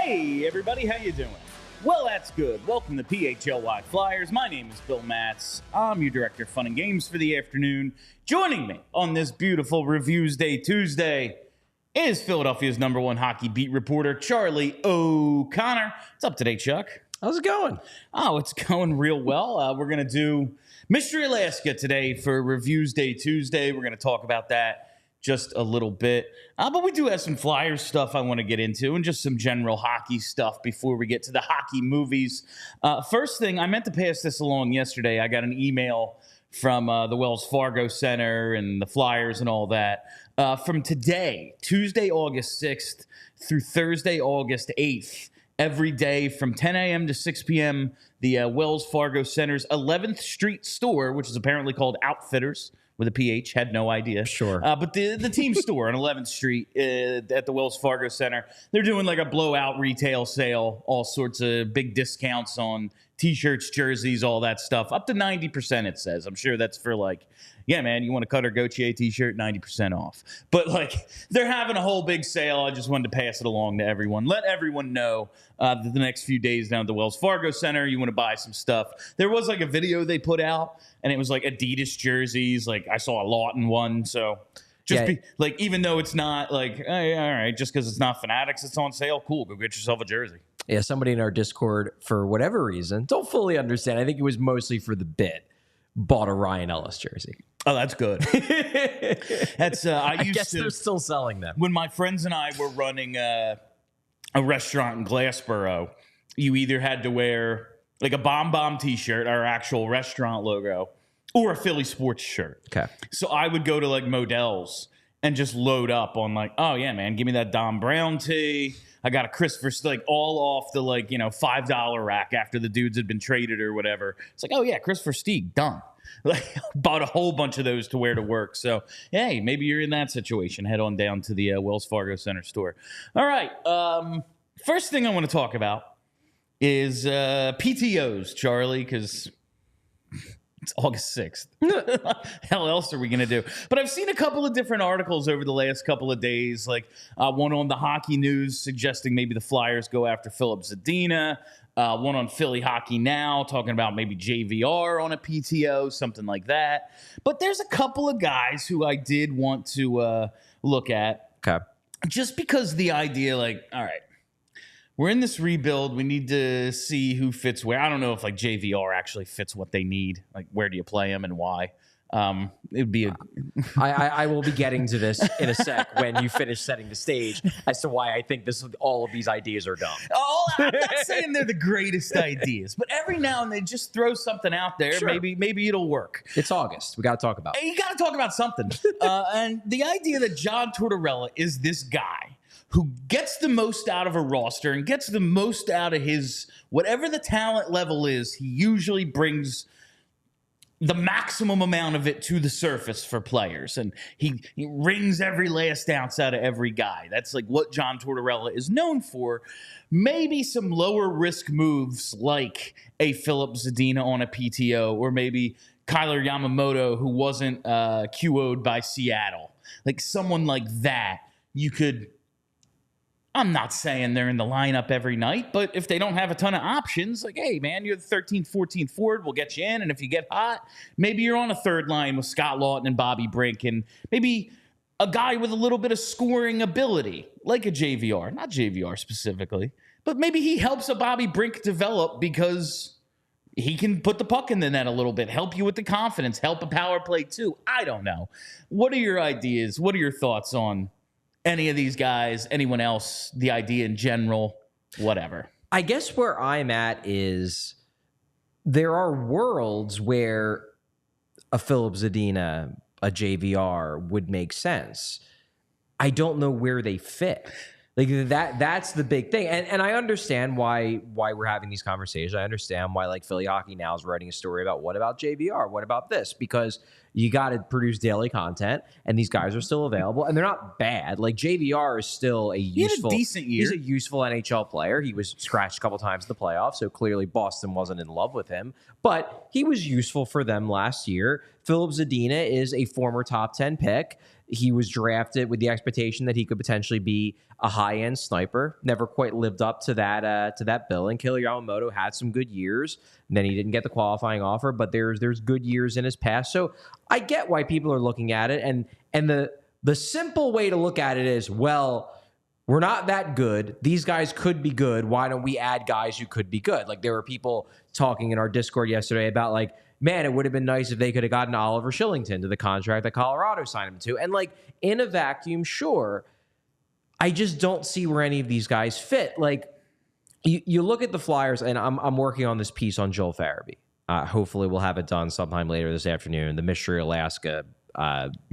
Hey, everybody, how you doing? Well, that's good. Welcome to PHLY Flyers. My name is Bill Matz. I'm your Director of Fun and Games for the afternoon. Joining me on this beautiful Reviews Day Tuesday is Philadelphia's #1 hockey beat reporter, Charlie O'Connor. What's up today, Chuck? How's it going? Oh, it's going real well. We're going to do Mystery Alaska today for Reviews Day Tuesday. We're going to talk about that just a little bit. But we do have some Flyers stuff I want to get into and just some general hockey stuff before we get to the hockey movies. First thing, I meant to pass this along yesterday. I got an email from the Wells Fargo Center and the Flyers and all that. From today, Tuesday, August 6th through Thursday, August 8th, every day from 10 a.m. to 6 p.m., the Wells Fargo Center's 11th Street store, which is apparently called Outfitters, with a PH, had no idea. Sure. But the team store on 11th Street at the Wells Fargo Center, they're doing like a blowout retail sale, all sorts of big discounts on T-shirts, jerseys, all that stuff. Up to 90%, it says. I'm sure that's for like, yeah, man, you want a Cutter Gauthier T-shirt, 90% off. But like, they're having a whole big sale. I just wanted to pass it along to everyone. Let everyone know that the next few days down at the Wells Fargo Center, you want to buy some stuff. There was like a video they put out, and it was like Adidas jerseys. Like, I saw a lot in one, so just be like, even though it's not like, hey, all right, just because it's not Fanatics, it's on sale. Cool, go get yourself a jersey. Yeah, somebody in our Discord, for whatever reason, don't fully understand. I think it was mostly for the bit, bought a Ryan Ellis jersey. Oh, that's good. That's I guess they're still selling them. When my friends and I were running a restaurant in Glassboro, you either had to wear like a Bomb T-shirt, our actual restaurant logo, or a Philly sports shirt. Okay. So I would go to like Modell's and just load up on like, oh yeah, man, give me that Dom Brown tee. I got a Christopher, like all off the like, $5 rack after the dudes had been traded or whatever. It's like, oh yeah, Christopher Stieg, done. Like, bought a whole bunch of those to wear to work. So, hey, maybe you're in that situation. Head on down to the Wells Fargo Center store. All right. First thing I want to talk about is PTOs, Charlie, because it's August 6th. Hell else are we going to do? But I've seen a couple of different articles over the last couple of days, like one on the Hockey News suggesting maybe the Flyers go after Filip Zadina. One on Philly Hockey Now talking about maybe JVR on a PTO, something like that. But there's a couple of guys who I did want to look at. Okay. Just because the idea, like, all right, we're in this rebuild. We need to see who fits where. I don't know if like JVR actually fits what they need. Like, where do you play him and why? It'd be I will be getting to this in a sec when you finish setting the stage as to why I think all of these ideas are dumb. Oh, I'm not saying they're the greatest ideas, but every now and then just throw something out there. Sure. Maybe it'll work. It's August. We got to talk about it. You got to talk about something. And the idea that John Tortorella is this guy who gets the most out of a roster and gets the most out of his, whatever the talent level is, he usually brings the maximum amount of it to the surface for players. And he wrings every last ounce out of every guy. That's like what John Tortorella is known for. Maybe some lower risk moves like a Filip Zadina on a PTO, or maybe Kyler Yamamoto, who wasn't QO'd by Seattle. Like someone like that, you could, I'm not saying they're in the lineup every night, but if they don't have a ton of options, like, hey, man, you're the 13th, 14th forward, we'll get you in. And if you get hot, maybe you're on a third line with Scott Laughton and Bobby Brink, and maybe a guy with a little bit of scoring ability, like a JVR. Not JVR specifically, but maybe he helps a Bobby Brink develop because he can put the puck in the net a little bit, help you with the confidence, help a power play too. I don't know. What are your ideas? What are your thoughts on any of these guys, anyone else, the idea in general, whatever? I guess where I'm at is there are worlds where a Filip Zadina, a JVR would make sense. I don't know where they fit. Like that's the big thing. And I understand why we're having these conversations. I understand why like Philly Hockey Now is writing a story about what about JVR? What about this? Because You got to produce daily content, and these guys are still available, and they're not bad. Like JVR is still a useful, decent year. He's a useful NHL player. He was scratched a couple times in the playoffs, so clearly Boston wasn't in love with him, but he was useful for them last year. Philip Zadina is a former top 10 pick. He was drafted with the expectation that he could potentially be a high-end sniper. Never quite lived up to that bill. And Killer Yamamoto had some good years. And then he didn't get the qualifying offer, but there's good years in his past. So I get why people are looking at it. And the simple way to look at it is, well, we're not that good. These guys could be good. Why don't we add guys who could be good? Like there were people talking in our Discord yesterday about like, man, it would have been nice if they could have gotten Oliver Shillington to the contract that Colorado signed him to. And like in a vacuum, sure. I just don't see where any of these guys fit. Like you look at the Flyers, and I'm working on this piece on Joel Farabee. Hopefully we'll have it done sometime later this afternoon. The Mystery Alaska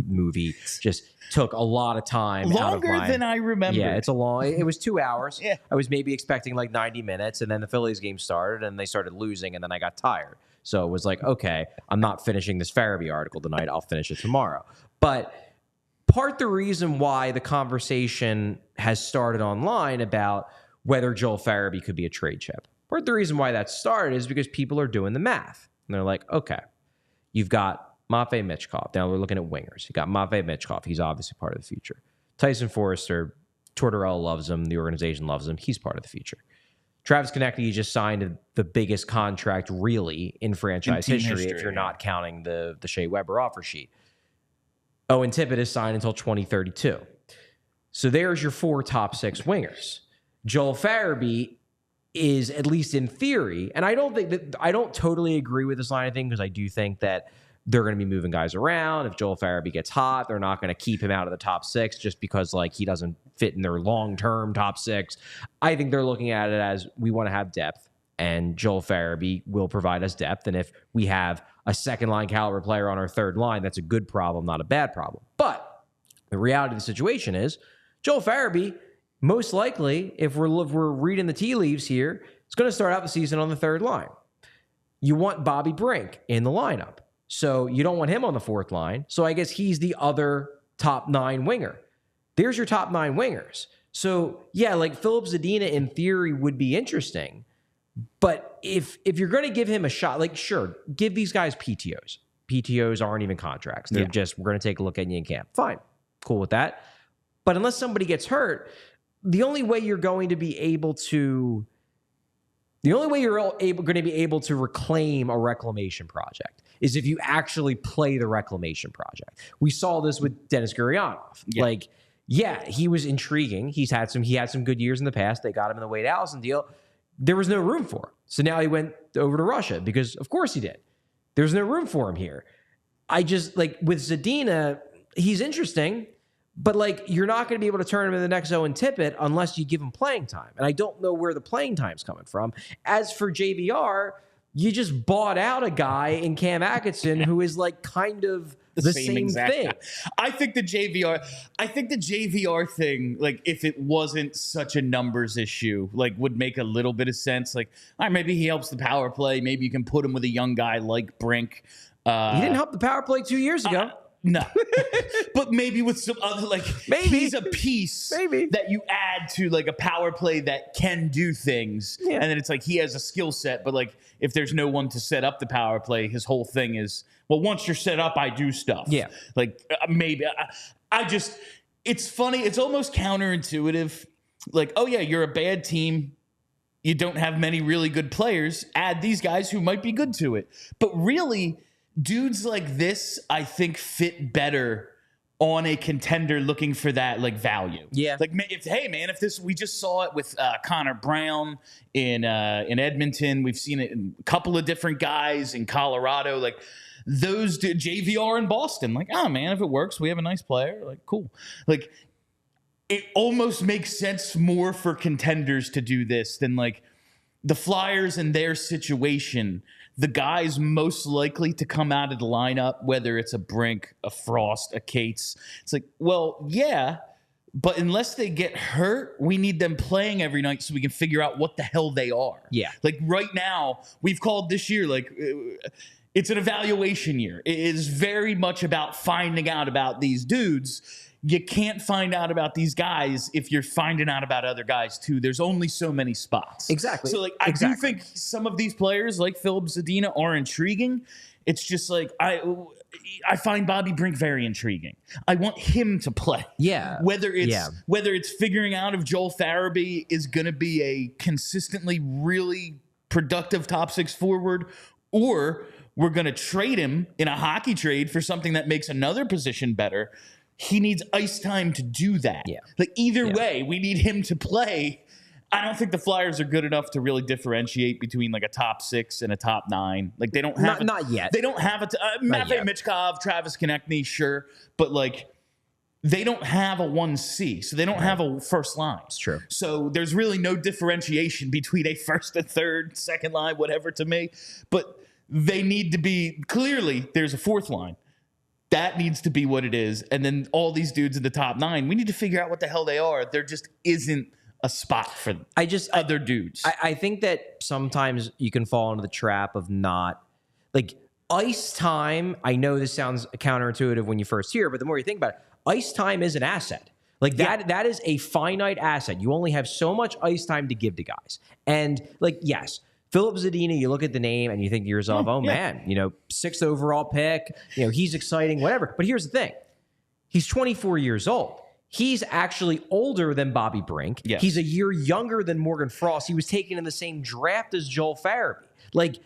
movie just took a lot of time. Longer than I remember. Yeah, it was 2 hours. Yeah. I was maybe expecting like 90 minutes, and then the Phillies game started, and they started losing, and then I got tired. So it was like, okay, I'm not finishing this Farabee article tonight. I'll finish it tomorrow. But part the reason why the conversation has started online about whether Joel Farabee could be a trade chip, part the reason why that started is because people are doing the math. And they're like, okay, you've got Matvei Michkov. Now we're looking at wingers. You got Matvei Michkov. He's obviously part of the future. Tyson Forrester, Tortorella loves him. The organization loves him. He's part of the future. Travis Konecny just signed the biggest contract really in franchise history if you're not counting the Shea Weber offer sheet. Owen Tippett is signed until 2032. So there's your 4 top 6 wingers. Joel Farabee is, at least in theory, and I don't totally agree with this line of thing because I do think that they're going to be moving guys around. If Joel Farabee gets hot, they're not going to keep him out of the top 6 just because like he doesn't fit in their long-term top 6. I think they're looking at it as we want to have depth, and Joel Farabee will provide us depth. And if we have a second-line caliber player on our third line, that's a good problem, not a bad problem. But the reality of the situation is Joel Farabee, most likely, if we're reading the tea leaves here, is going to start out the season on the third line. You want Bobby Brink in the lineup. So you don't want him on the fourth line. So I guess he's the other top 9 winger. There's your top 9 wingers. So yeah, like Philip Zadina in theory would be interesting. But if you're going to give him a shot, like sure, give these guys PTOs. PTOs aren't even contracts. They're just, we're going to take a look at you in camp. Fine. Cool with that. But unless somebody gets hurt, the only way you're going to be able to reclaim a reclamation project is if you actually play the reclamation project. We saw this with Denis Gurianov. Yeah. Like, yeah, he was intriguing. He had some good years in the past. They got him in the Wade Allison deal. There was no room for him. So now he went over to Russia because of course he did. There's no room for him here. I just like with Zadina, he's interesting, but like you're not going to be able to turn him into the next Owen Tippett unless you give him playing time. And I don't know where the playing time's coming from. As for JVR, you just bought out a guy in Cam Atkinson who is like kind of the same thing. I think the JVR thing, like if it wasn't such a numbers issue, like would make a little bit of sense. Like, all right, maybe he helps the power play. Maybe you can put him with a young guy like Brink. He didn't help the power play 2 years ago. No, but maybe with some other, like maybe he's a piece that you add to like a power play that can do things. Yeah. And then it's like he has a skill set, but like if there's no one to set up the power play, his whole thing is, well, once you're set up, I do stuff. Yeah. Like maybe I just, it's funny. It's almost counterintuitive. Like, oh yeah, you're a bad team. You don't have many really good players. Add these guys who might be good to it. But really, dudes like this, I think, fit better on a contender looking for that like value. Yeah. Like, if this, we just saw it with Connor Brown in Edmonton. We've seen it in a couple of different guys in Colorado. Like those JVR in Boston. Like, oh man, if it works, we have a nice player. Like, cool. Like, it almost makes sense more for contenders to do this than like the Flyers and their situation. The guys most likely to come out of the lineup, whether it's a Brink, a Frost, a Cates, it's like, well, yeah, but unless they get hurt, we need them playing every night so we can figure out what the hell they are. Yeah. Like right now, we've called this year, like it's an evaluation year. It is very much about finding out about these dudes. You can't find out about these guys if you're finding out about other guys too. There's only so many spots. Exactly. So like I do think some of these players like Philip Zadina are intriguing. It's just like I find Bobby Brink very intriguing. I want him to play. Yeah. Whether it's figuring out if Joel Farabee is going to be a consistently really productive top 6 forward, or we're going to trade him in a hockey trade for something that makes another position better. He needs ice time to do that. Yeah. Like either way, we need him to play. I don't think the Flyers are good enough to really differentiate between like a top 6 and a top 9. Like they don't have not yet. They don't have Matvei Michkov, Travis Konechny, sure, but like they don't have a 1C, so they don't have a first line. It's true. So there's really no differentiation between a first and third, second line, whatever to me. But they need to be clearly. There's a fourth line. That needs to be what it is. And then all these dudes in the top 9, we need to figure out what the hell they are. There just isn't a spot for other dudes. I think that sometimes you can fall into the trap of not like ice time. I know this sounds counterintuitive when you first hear it, but the more you think about it, ice time is an asset. Like that is a finite asset. You only have so much ice time to give to guys. And like, yes, Philip Zadina, you look at the name and you think to yourself, man, 6th overall pick, he's exciting, whatever. But here's the thing. He's 24 years old. He's actually older than Bobby Brink. Yes. He's a year younger than Morgan Frost. He was taken in the same draft as Joel Farabee. Like,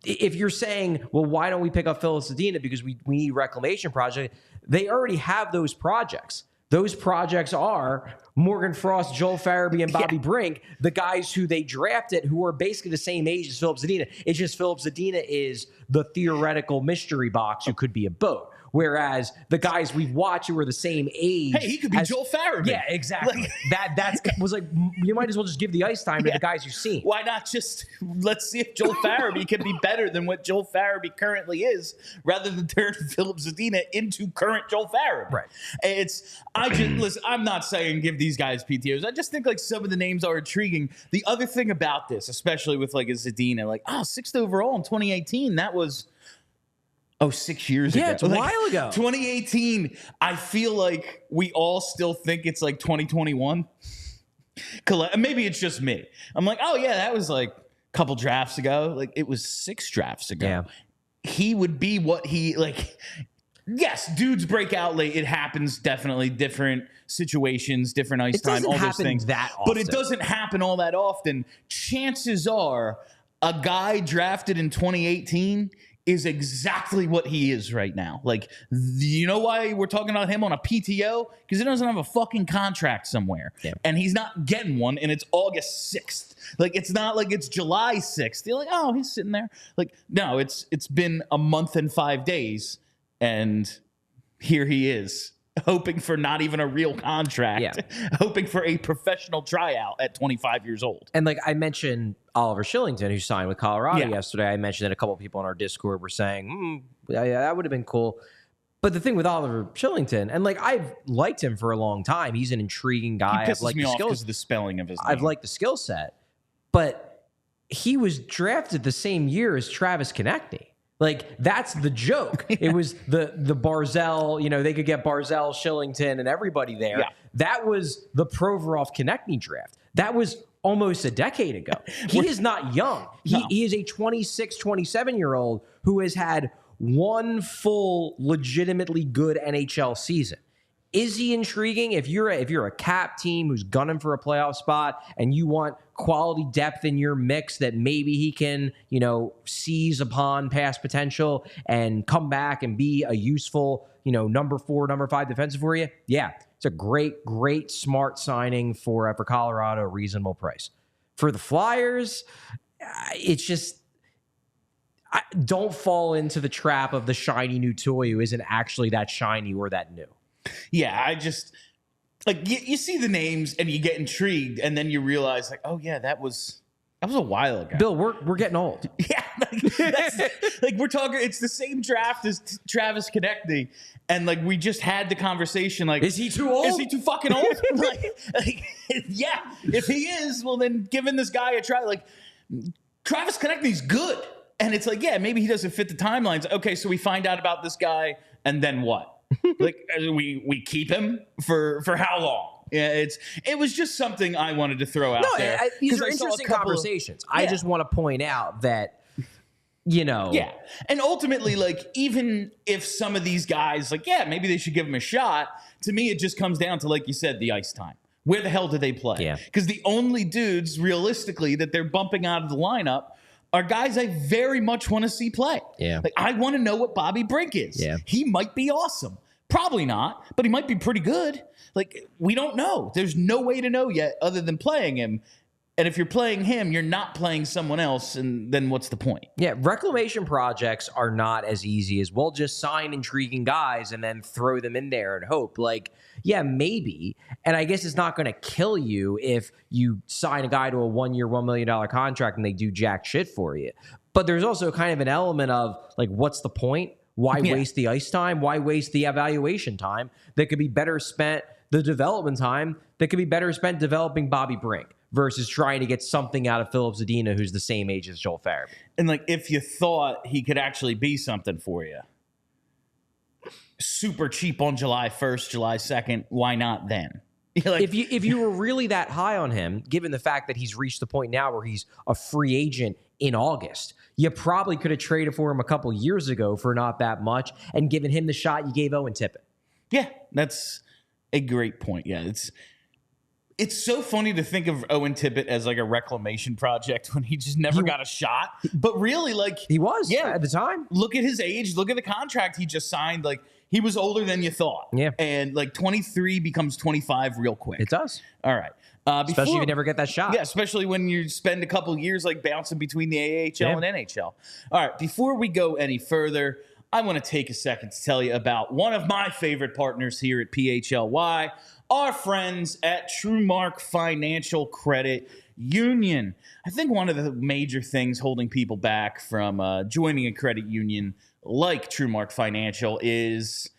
if you're saying, well, why don't we pick up Philip Zadina because we need reclamation project? They already have those projects. Those projects are Morgan Frost, Joel Farabee, and Bobby Brink, the guys who they drafted who are basically the same age as Philip Zadina. It's just Philip Zadina is the theoretical mystery box who could be a boat. Whereas the guys we've watched who are the same age. Hey, he could be Joel Farabee. Yeah, exactly. That was like, you might as well just give the ice time to the guys you've seen. Why not just let's see if Joel Farabee can be better than what Joel Farabee currently is, rather than turn Philip Zadina into current Joel Farabee. Right. Listen, I'm not saying give these guys PTOs. I just think like some of the names are intriguing. The other thing about this, especially with like a Zadina, like 6th overall in 2018, that was 6 years ago. Yeah, it's a while ago. 2018, I feel like we all still think it's like 2021. Maybe it's just me. I'm like, oh, yeah, that was like a couple drafts ago. Like, it was 6 drafts ago. Yeah. He would be what he, like, yes, dudes break out late. It happens, definitely. Different situations, different ice time, all those things. That often. But it doesn't happen all that often. Chances are a guy drafted in 2018 is exactly what he is right now. Like, you know why we're talking about him on a PTO? Because he doesn't have a fucking contract somewhere. Yeah. And he's not getting one, and it's August 6th. Like, it's not like it's July 6th. You're like, oh, he's sitting there. Like, no, it's been a month and 5 days, and here he is, hoping for not even a real contract, hoping for a professional tryout at 25 years old. And like I mentioned, Oliver Shillington, who signed with Colorado yesterday, I mentioned that a couple of people on our Discord were saying, that would have been cool. But the thing with Oliver Shillington, and like I've liked him for a long time. He's an intriguing guy. He pisses me off because of the spelling of his name. I've liked the skill set. But he was drafted the same year as Travis Konechny. Like, that's the joke. It was the Barzell, they could get Barzell, Shillington, and everybody there. Yeah. That was the Provorov-Konechny draft. That was almost a decade ago. He is not young. He is a 26, 27-year-old who has had one full, legitimately good NHL season. Is he intriguing? If you're a cap team who's gunning for a playoff spot and you want quality depth in your mix that maybe he can, seize upon past potential and come back and be a useful, number 4, number 5 defensive for you. Yeah, it's a great, smart signing for Colorado, a reasonable price. For the Flyers, it's just don't fall into the trap of the shiny new toy who isn't actually that shiny or that new. Yeah, I just like you see the names and you get intrigued, and then you realize like, oh yeah, that was a while ago. Bill, we're getting old. Yeah, like we're talking. It's the same draft as Travis Konechny, and like we just had the conversation. Like, is he too old? Is he too fucking old? Yeah. If he is, well then giving this guy a try. Like Travis Konechny's good. And it's like, yeah, maybe he doesn't fit the timelines. Okay, so we find out about this guy, and then what? Like, we keep him for how long? Yeah, it was just something I wanted to throw out there. These are interesting conversations. I just want to point out that, Yeah. And ultimately, like, even if some of these guys, like, yeah, maybe they should give him a shot, to me, it just comes down to, like you said, the ice time. Where the hell do they play? Yeah. Because the only dudes, realistically, that they're bumping out of the lineup are guys I very much want to see play. Yeah. Like, I want to know what Bobby Brink is. Yeah. He might be awesome. Probably not, but he might be pretty good. Like, we don't know. There's no way to know yet other than playing him. And if you're playing him, you're not playing someone else, and then what's the point? Yeah, reclamation projects are not as easy as, well, just sign intriguing guys and then throw them in there and hope. Like, yeah, maybe. And I guess it's not going to kill you if you sign a guy to a 1-year, $1 million contract and they do jack shit for you. But there's also kind of an element of, like, what's the point? Why waste the ice time? Why waste the evaluation time that could be better spent, the development time that could be better spent developing Bobby Brink versus trying to get something out of Philip Zadina, who's the same age as Joel Farabee? And, like, if you thought he could actually be something for you, super cheap on July 1st, July 2nd, why not then? Like, if you were really that high on him, given the fact that he's reached the point now where he's a free agent in August, you probably could have traded for him a couple years ago for not that much and given him the shot you gave Owen Tippett. Yeah, that's a great point. Yeah, it's so funny to think of Owen Tippett as like a reclamation project when he just never got a shot. But really, like, he was at the time. Look at his age. Look at the contract he just signed. Like, he was older than you thought. Yeah. And like 23 becomes 25 real quick. It does. All right. Especially if you never get that shot. Yeah, especially when you spend a couple years like bouncing between the AHL and NHL. All right. Before we go any further, I want to take a second to tell you about one of my favorite partners here at PHLY, our friends at TrueMark Financial Credit Union. I think one of the major things holding people back from joining a credit union like TrueMark Financial is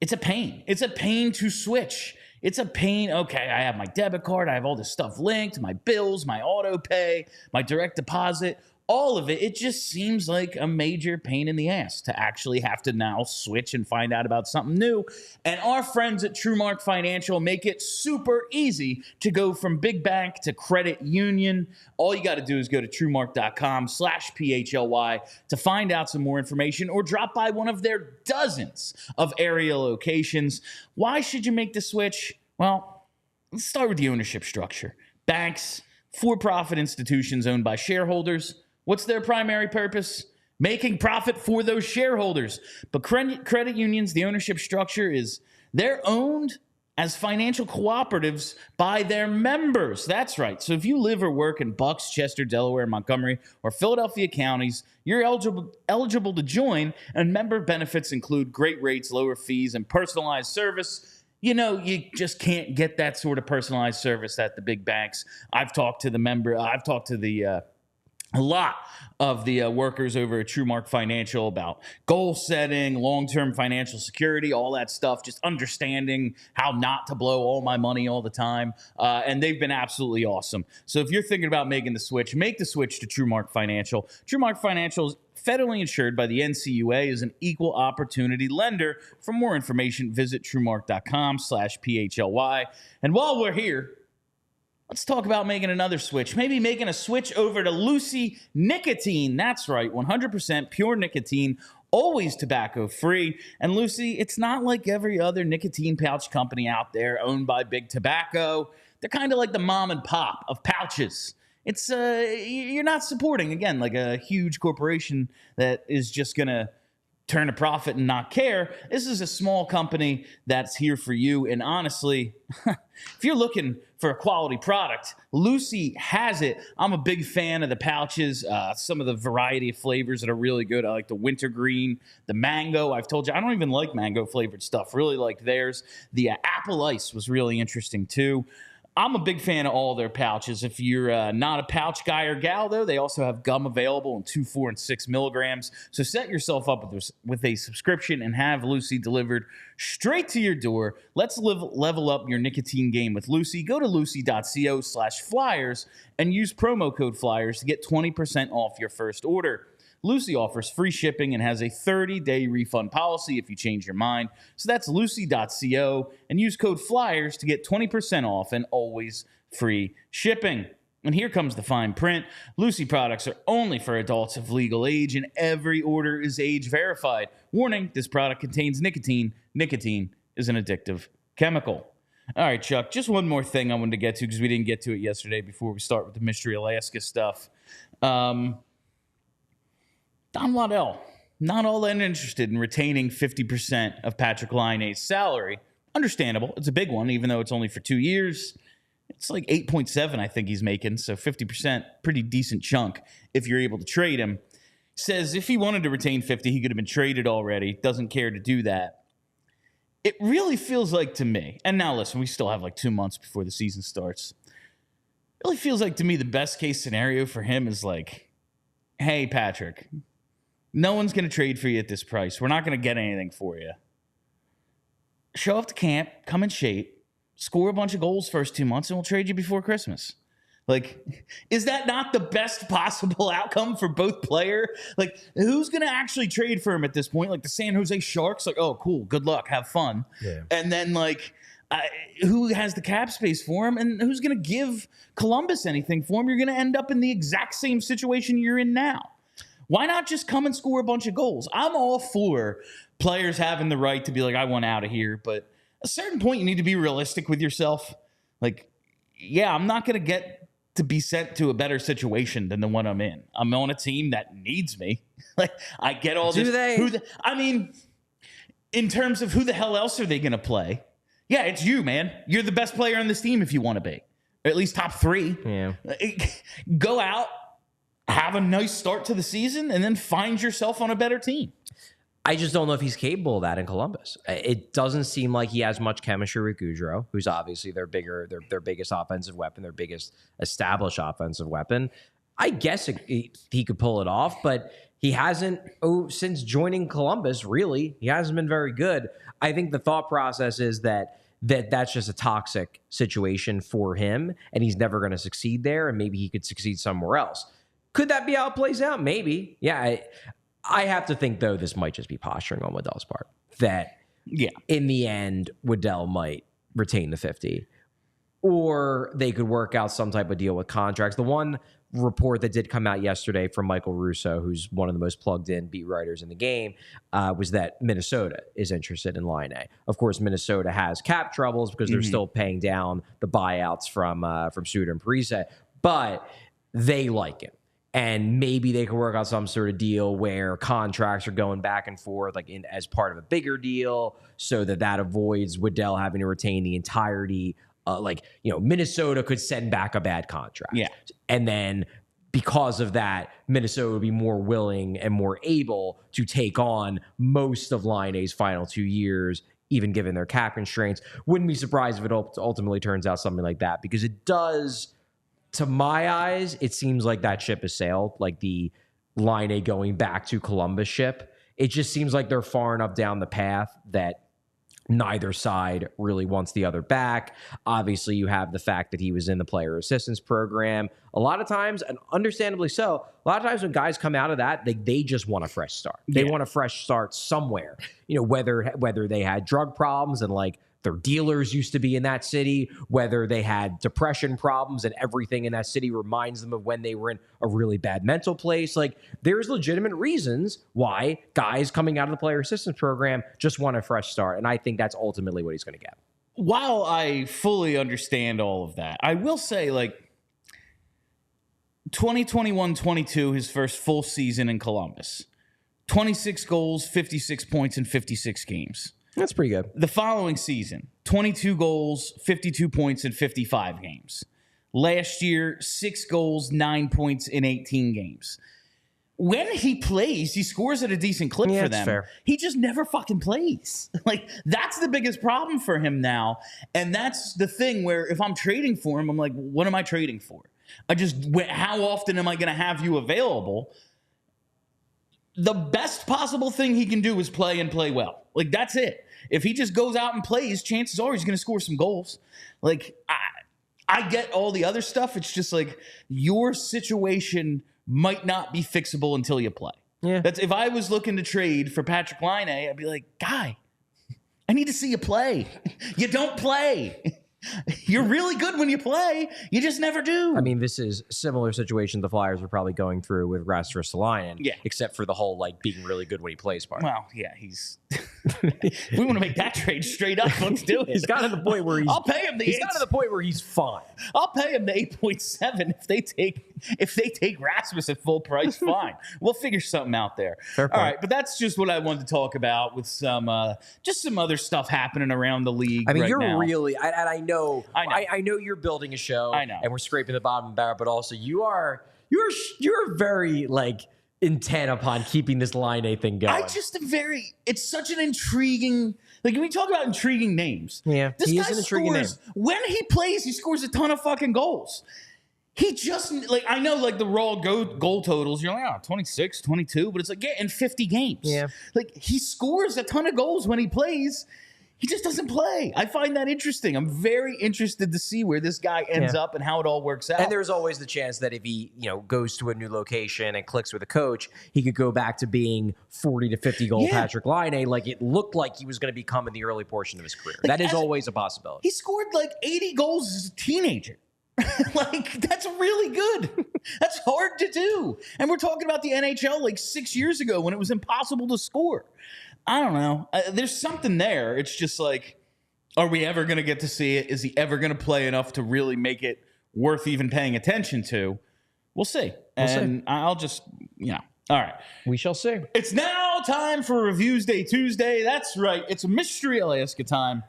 it's a pain. It's a pain to switch. It's a pain. Okay, I have my debit card. I have all this stuff linked, my bills, my auto pay, my direct deposit, all of it. It just seems like a major pain in the ass to actually have to now switch and find out about something new. And our friends at TrueMark Financial make it super easy to go from big bank to credit union. All you got to do is go to TrueMark.com/PHLY to find out some more information or drop by one of their dozens of area locations. Why should you make the switch? Well, let's start with the ownership structure. Banks, for-profit institutions owned by shareholders. What's their primary purpose? Making profit for those shareholders. But credit unions, the ownership structure is they're owned as financial cooperatives by their members. That's right. So if you live or work in Bucks, Chester, Delaware, Montgomery, or Philadelphia counties, you're eligible to join, and member benefits include great rates, lower fees, and personalized service. You know, you just can't get that sort of personalized service at the big banks. I've talked to a lot of the workers over at TrueMark Financial about goal setting, long-term financial security, all that stuff, just understanding how not to blow all my money all the time. And they've been absolutely awesome. So if you're thinking about making the switch, make the switch to TrueMark Financial. TrueMark Financial is federally insured by the NCUA, is an equal opportunity lender. For more information, visit TrueMark.com/PHLY. And while we're here, let's talk about making another switch. Maybe making a switch over to Lucy Nicotine. That's right, 100% pure nicotine, always tobacco-free. And Lucy, it's not like every other nicotine pouch company out there owned by Big Tobacco. They're kind of like the mom and pop of pouches. It's you're not supporting, again, like a huge corporation that is just going to turn a profit and not care. This is a small company that's here for you. And honestly, if you're looking for a quality product, Lucy has it. I'm a big fan of the pouches, some of the variety of flavors that are really good. I like the wintergreen, the mango. I've told you, I don't even like mango flavored stuff. Really liked theirs. The apple ice was really interesting too. I'm a big fan of all their pouches. If you're not a pouch guy or gal, though, they also have gum available in 2, 4, and 6 milligrams. So set yourself up with a subscription and have Lucy delivered straight to your door. Let's level up your nicotine game with Lucy. Go to lucy.co/flyers and use promo code FLYERS to get 20% off your first order. Lucy offers free shipping and has a 30-day refund policy if you change your mind. So that's lucy.co and use code FLYERS to get 20% off and always free shipping. And here comes the fine print. Lucy products are only for adults of legal age, and every order is age verified. Warning, this product contains nicotine. Nicotine is an addictive chemical. All right, Chuck, just one more thing I wanted to get to because we didn't get to it yesterday before we start with the Mystery Alaska stuff. Don Waddell, not all that interested in retaining 50% of Patrick Laine's salary. Understandable. It's a big one, even though it's only for 2 years. It's like 8.7, I think he's making, so 50%, pretty decent chunk if you're able to trade him. Says if he wanted to retain 50, he could have been traded already. Doesn't care to do that. It really feels like to me, and now listen, we still have like 2 months before the season starts. It really feels like to me the best case scenario for him is like, hey, Patrick, no one's going to trade for you at this price. We're not going to get anything for you. Show up to camp, come in shape, score a bunch of goals first 2 months, and we'll trade you before Christmas. Like, is that not the best possible outcome for both player? Like, who's going to actually trade for him at this point? Like the San Jose Sharks? Like, oh, cool, good luck, have fun. Yeah. And then, like, who has the cap space for him? And who's going to give Columbus anything for him? You're going to end up in the exact same situation you're in now. Why not just come and score a bunch of goals? I'm all for players having the right to be like, I want out of here, but at a certain point, you need to be realistic with yourself. Like, yeah, I'm not going to get to be sent to a better situation than the one I'm in. I'm on a team that needs me. Like, I get all this. Do they? I mean, in terms of who the hell else are they going to play? Yeah, it's you, man. You're the best player on this team if you want to be. Or at least top 3. Yeah. Go out, have a nice start to the season, and then find yourself on a better team. I just don't know if he's capable of that in Columbus. It doesn't seem like he has much chemistry with Gaudreau, who's obviously their biggest offensive weapon, their biggest established offensive weapon. I guess he could pull it off, but he hasn't, since joining Columbus, really, he hasn't been very good. I think the thought process is that's just a toxic situation for him, and he's never going to succeed there, and maybe he could succeed somewhere else. Could that be how it plays out? Maybe. Yeah, I have to think, though, this might just be posturing on Waddell's part. That, in the end, Waddell might retain the 50. Or they could work out some type of deal with contracts. The one report that did come out yesterday from Michael Russo, who's one of the most plugged-in beat writers in the game, was that Minnesota is interested in Laine. Of course, Minnesota has cap troubles because they're still paying down the buyouts from Suter and Parise, but they like him. And maybe they could work out some sort of deal where contracts are going back and forth, like as part of a bigger deal, so that avoids Waddell having to retain the entirety. Minnesota could send back a bad contract. Yeah. And then because of that, Minnesota would be more willing and more able to take on most of Laine's final 2 years, even given their cap constraints. Wouldn't be surprised if it ultimately turns out something like that, because it does. To my eyes, it seems like that ship has sailed, like the Laine going back to Columbus ship. It just seems like they're far enough down the path that neither side really wants the other back. Obviously, you have the fact that he was in the player assistance program. A lot of times, and understandably so, a lot of times when guys come out of that, they just want a fresh start. They want a fresh start somewhere. Whether they had drug problems and like their dealers used to be in that city, whether they had depression problems and everything in that city reminds them of when they were in a really bad mental place. Like, there's legitimate reasons why guys coming out of the player assistance program just want a fresh start. And I think that's ultimately what he's going to get. While I fully understand all of that, I will say, like, 2021-22, his first full season in Columbus, 26 goals, 56 points in 56 games. That's pretty good. The following season, 22 goals, 52 points in 55 games. Last year, 6 goals, 9 points in 18 games. When he plays, he scores at a decent clip for them. Fair. He just never fucking plays. Like, that's the biggest problem for him now. And that's the thing where if I'm trading for him, I'm like, what am I trading for? How often am I going to have you available? The best possible thing he can do is play and play well. Like, that's it. If he just goes out and plays, chances are he's going to score some goals. Like, I get all the other stuff. It's just like your situation might not be fixable until you play. Yeah. That's if I was looking to trade for Patrick Laine, I'd be like, guy, I need to see you play. You don't play. You're really good when you play. You just never do. I mean, this is a similar situation the Flyers are probably going through with Rasmus Laine, except for the whole like being really good when he plays part. Well, yeah, he's. We want to make that trade straight up. Let's do it. He's gotten to the point where I'll pay him the. He's gotten to the point where he's fine. I'll pay him the 8.7 if they take Rasmus at full price. Fine, we'll figure something out there. Fair point. All right, but that's just what I wanted to talk about with some just some other stuff happening around the league. I mean, right you're now. really, and I know. I know you're building a show. I know. And we're scraping the bottom of the barrel, but also you're very like intent upon keeping this Laine thing going. I just am very. It's such an intriguing. Like when we talk about intriguing names. Yeah, this he guy is an intriguing scores, name. When he plays, he scores a ton of fucking goals. He just like I know like the raw goal totals. You're like 26, 22, but it's like in 50 games. Yeah, like he scores a ton of goals when he plays. He just doesn't play. I find that interesting. I'm very interested to see where this guy ends up and how it all works out. And there's always the chance that if he, goes to a new location and clicks with a coach, he could go back to being 40 to 50 goal Patrick Laine, like it looked like he was going to become in the early portion of his career. Like, that is always a possibility. He scored like 80 goals as a teenager. Like that's really good. That's hard to do. And we're talking about the NHL like 6 years ago when it was impossible to score. I don't know. There's something there. It's just like, are we ever going to get to see it? Is he ever going to play enough to really make it worth even paying attention to? We'll see. I'll just, all right. We shall see. It's now time for Reviewsday Tuesday. That's right. It's a Mystery Alaska time.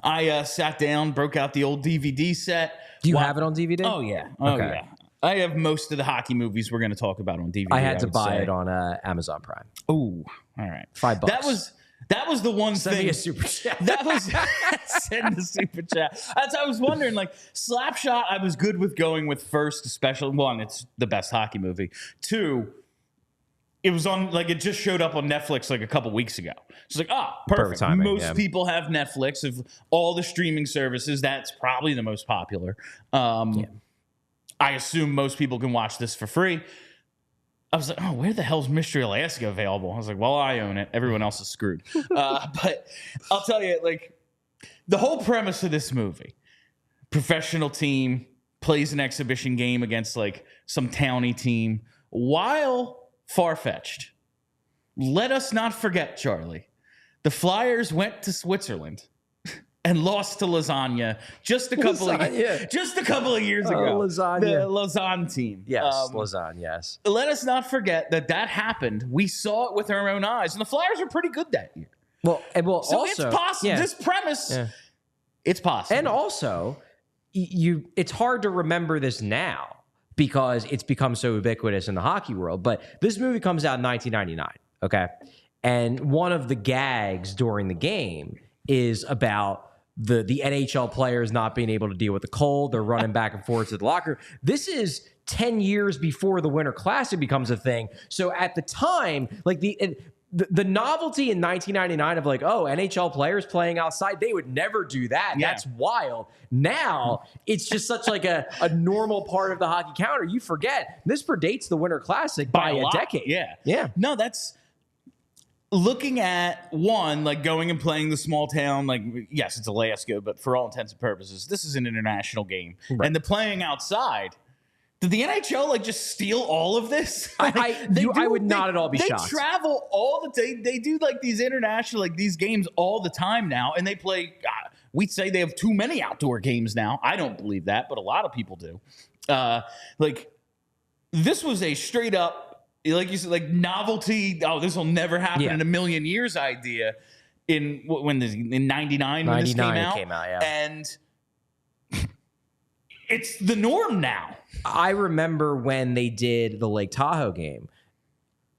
I sat down, broke out the old DVD set. Do you have it on DVD? Oh, yeah. Yeah. I have most of the hockey movies we're going to talk about on DVD. I had to buy it on Amazon Prime. Oh, all right. $5. That was the one Send thing. me a super chat. That was send a super chat. That's I was wondering. Like Slapshot, I was good with going with first, especially one. It's the best hockey movie. Two, it was on like it just showed up on Netflix like a couple weeks ago. It's like perfect. Timing, Most people have Netflix. Of all the streaming services, that's probably the most popular. I assume most people can watch this for free. I was like, oh, where the hell's Mystery Alaska available? I was like, well, I own it. Everyone else is screwed. But I'll tell you, like, the whole premise of this movie, professional team plays an exhibition game against, like, some towny team. While far-fetched, let us not forget, Charlie, the Flyers went to Switzerland and lost to Lasagna just a couple of years ago. Lasagna. The Lausanne team. Yes, Lausanne, yes. Let us not forget that happened. We saw it with our own eyes, and the Flyers were pretty good that year. So also, it's possible. Yeah. This premise, it's possible. And also, it's hard to remember this now because it's become so ubiquitous in the hockey world. But this movie comes out in 1999, okay? And one of the gags during the game is about the NHL players not being able to deal with the cold. They're running back and forth to the locker room. This is 10 years before the Winter Classic becomes a thing. So at the time, like the novelty in 1999 of like, oh, NHL players playing outside, they would never do that. Yeah. That's wild. Now it's just such like a normal part of the hockey calendar. You forget this predates the Winter Classic by a decade. Yeah. Yeah. No, that's looking at one, like going and playing the small town, like, yes, it's Alaska, but for all intents and purposes, this is an international game. Right. And the playing outside, did the NHL like just steal all of this? I would not at all be shocked. They travel all the time. They do like these international, like these games all the time now, and they play. We'd say they have too many outdoor games now. I don't believe that, but a lot of people do. Like this was a straight up, like you said, like novelty. Oh, this will never happen in a million years. Idea in 99 when this came out. And it's the norm now. I remember when they did the Lake Tahoe game.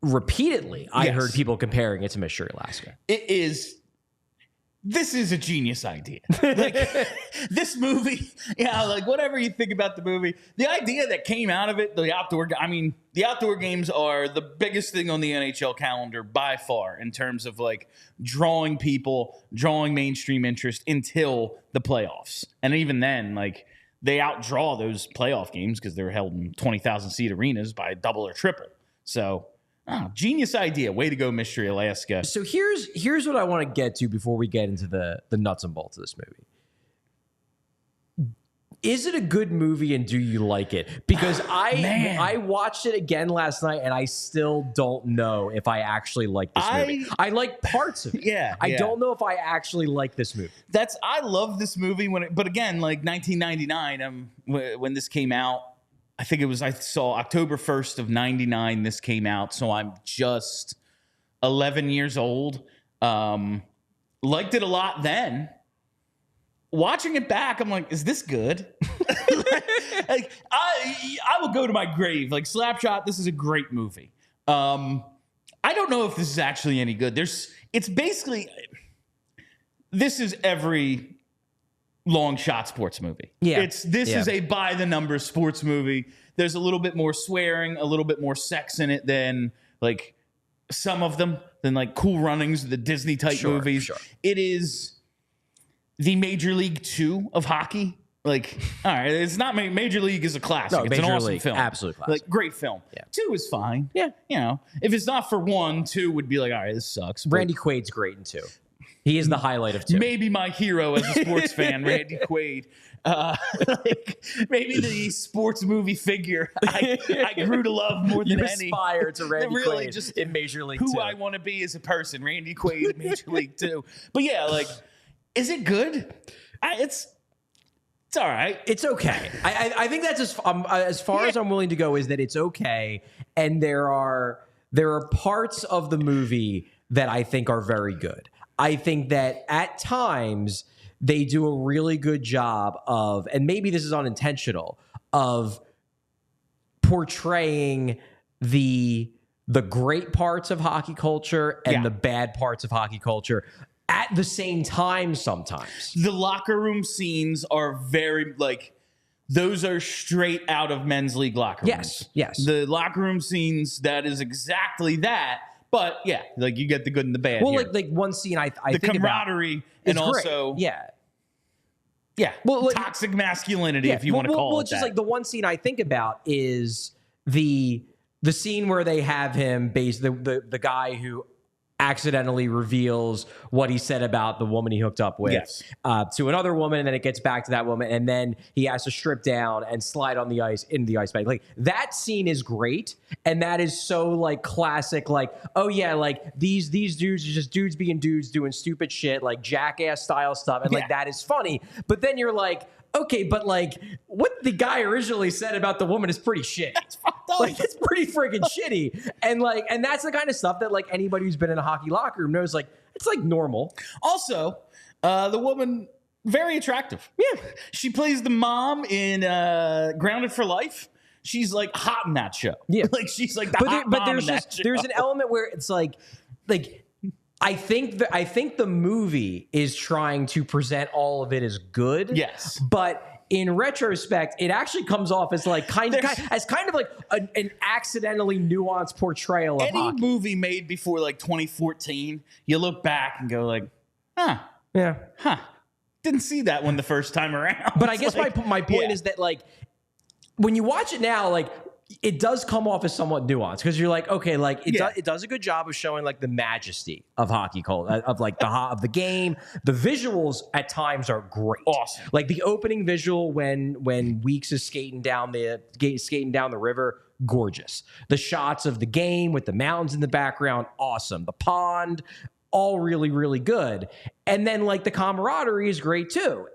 Repeatedly, I heard people comparing it to Mystery Alaska. This is a genius idea. Like this movie, like whatever you think about the movie, the idea that came out of it, the outdoor games are the biggest thing on the NHL calendar by far in terms of like drawing people, drawing mainstream interest until the playoffs. And even then, like they outdraw those playoff games because they're held in 20,000 seat arenas by double or triple. So Oh, genius idea. Way to go, Mystery Alaska. So here's what I want to get to before we get into the nuts and bolts of this movie. Is it a good movie and do you like it? Because I watched it again last night and I still don't know if I actually like this movie. I like parts of it. Yeah. I don't know if I actually like this movie. I love this movie but again, like 1999, when this came out, I think I saw October 1st of 99 this came out, so I'm just 11 years old. Liked it a lot then. Watching it back, I'm like, is this good? Like, I will go to my grave. Like, Slapshot, this is a great movie. I don't know if this is actually any good. It's basically, this is every long shot sports movie. Yeah. This is a by the numbers sports movie. There's a little bit more swearing, a little bit more sex in it than like some of them, than like Cool Runnings, the Disney type movies. Sure. It is the Major League 2 of hockey. Like, all right, it's not Major League is a classic. No, it's Major an awesome League, film. absolute classic. Like, great film. Yeah. 2 is fine. Yeah. You know, if it's not for 1, 2 would be like, all right, this sucks. But Randy Quaid's great in 2. He is the highlight of 2. maybe my hero as a sports fan, Randy Quaid. Like, maybe the sports movie figure I grew to love more than any. Aspire to Randy Really Quaid just in Major League who 2. I want to be as a person, Randy Quaid in Major League 2. But yeah, like, is it good? It's all right. It's okay. I think that's as far as I'm willing to go is that it's okay. And there are parts of the movie that I think are very good. I think that at times they do a really good job of, and maybe this is unintentional, of portraying the great parts of hockey culture and the bad parts of hockey culture at the same time sometimes. The locker room scenes are very, like, those are straight out of men's league locker rooms. Yes. The locker room scenes, that is exactly that. But yeah, like, you get the good and the bad. Well, here. like one scene I the think camaraderie about and is also great. Yeah. well, like, toxic masculinity, if you want to call it it's that. just like the one scene I think about is the scene where they have him the guy who accidentally reveals what he said about the woman he hooked up with to another woman, and then it gets back to that woman, and then he has to strip down and slide on the ice in the ice bag. Like, that scene is great, and that is so like classic, like, oh yeah, like these dudes are just dudes being dudes doing stupid shit, like jackass style stuff, and like that is funny. But then you're like, okay, but like what the guy originally said about the woman is pretty shitty. That's fucked up. Like, it's pretty freaking shitty. And that's the kind of stuff that like anybody who's been in a hockey locker room knows, like, it's like normal. Also, the woman, very attractive. Yeah. She plays the mom in Grounded for Life. She's like hot in that show. Yeah. Like, she's like the hot mom there's in that show. there's an element where it's like I think the movie is trying to present all of it as good. Yes. But in retrospect, it actually comes off as like kind of like an accidentally nuanced portrayal of any hockey. movie made before like 2014, you look back and go like, didn't see that one the first time around. But I guess my point is that, like, when you watch it now, like, it does come off as somewhat nuanced because you're like, okay, like it does a good job of showing like the majesty of hockey culture, of like of the game. The visuals at times are great, awesome. Like the opening visual when Weeks is skating down the river, gorgeous. The shots of the game with the mountains in the background, awesome. The pond, all really, really good. And then like the camaraderie is great too.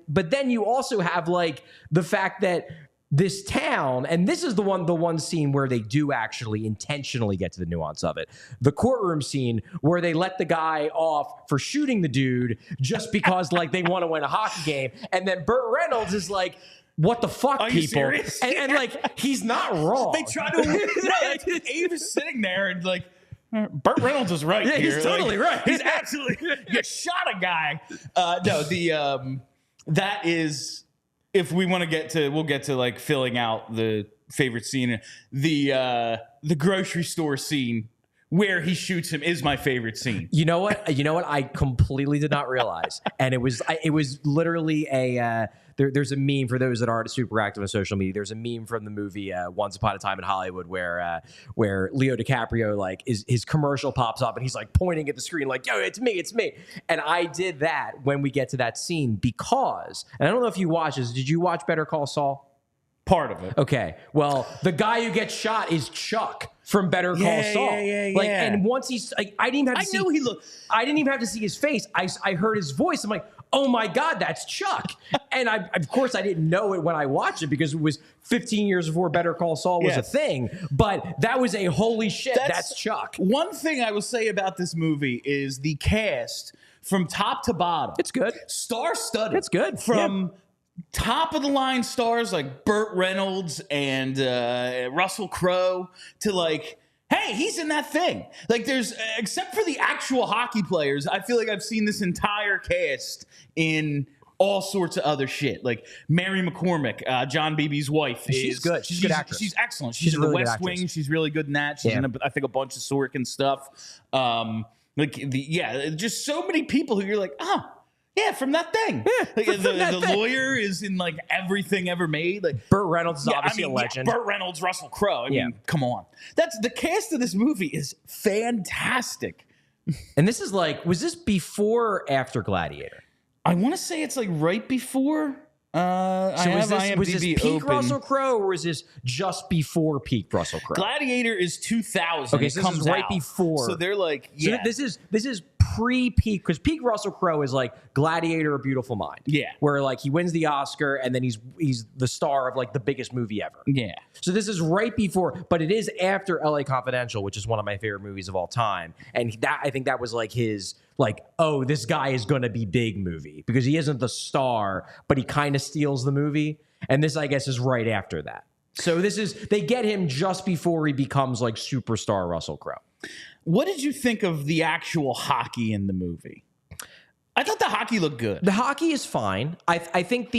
But then you also have like the fact that this town, and this is the one scene where they do actually intentionally get to the nuance of it. The courtroom scene where they let the guy off for shooting the dude just because like they want to win a hockey game. And then Burt Reynolds is like, what the fuck, Are people? you serious? And like, he's not wrong. They try to Abe is sitting there and like, Burt Reynolds is right here. He's totally right. He's absolutely, you shot a guy. That is, if we want to we'll get to like filling out the favorite scene. The grocery store scene where he shoots him is my favorite scene. You know what? I completely did not realize, and it was literally there's a meme for those that aren't super active on social media. There's a meme from the movie Once Upon a Time in Hollywood where Leo DiCaprio, like, his commercial pops up and he's like pointing at the screen like, yo, it's me. And I did that when we get to that scene because, and I don't know if you watched this. Did you watch Better Call Saul? Part of it. Okay. Well, the guy who gets shot is Chuck from Better Call Saul. Like, and once he's like, I didn't even have to see his face. I heard his voice. I'm like, oh my God, that's Chuck. And of course I didn't know it when I watched it because it was 15 years before Better Call Saul was a thing. But that was a holy shit, that's Chuck. One thing I will say about this movie is the cast from top to bottom. It's good. Star-studded. It's good. From top of the line stars like Burt Reynolds and Russell Crowe to like, hey, he's in that thing. Like there's, except for the actual hockey players, I feel like I've seen this entire cast in all sorts of other shit. Like Mary McCormick, John Beebe's wife. She's good. She's a good actress. She's excellent. She's in The West Wing. She's really good in that. She's in, I think, a bunch of Sorkin stuff. Just so many people who you're like, yeah, from that thing. Yeah, like, the lawyer is in like everything ever made. Like Burt Reynolds is obviously a legend. Burt Reynolds, Russell Crowe. I mean, come on. That's the cast of this movie is fantastic. And this is like, was this before or after Gladiator? I want to say it's like right before. Was this peak open. Russell Crowe, or is this just before peak Russell Crowe? Gladiator is 2000. Okay, so this is right before. So they're like, So this is pre-peak, because peak Russell Crowe is like Gladiator, A Beautiful Mind. Yeah, where like he wins the Oscar and then he's the star of like the biggest movie ever. Yeah. So this is right before, but it is after LA Confidential, which is one of my favorite movies of all time, and I think that was like his. Like, oh, this guy is going to be big movie because he isn't the star, but he kind of steals the movie. And this, I guess, is right after that. So they get him just before he becomes like superstar Russell Crowe. What did you think of the actual hockey in the movie? I thought the hockey looked good. The hockey is fine. I think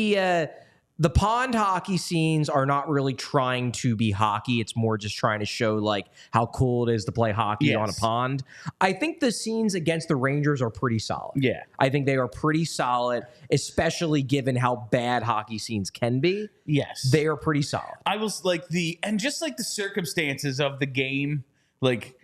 the pond hockey scenes are not really trying to be hockey. It's more just trying to show like how cool it is to play hockey on a pond. I think the scenes against the Rangers are pretty solid. Yeah. I think they are pretty solid, especially given how bad hockey scenes can be. Yes. They are pretty solid. I was like just like the circumstances of the game, like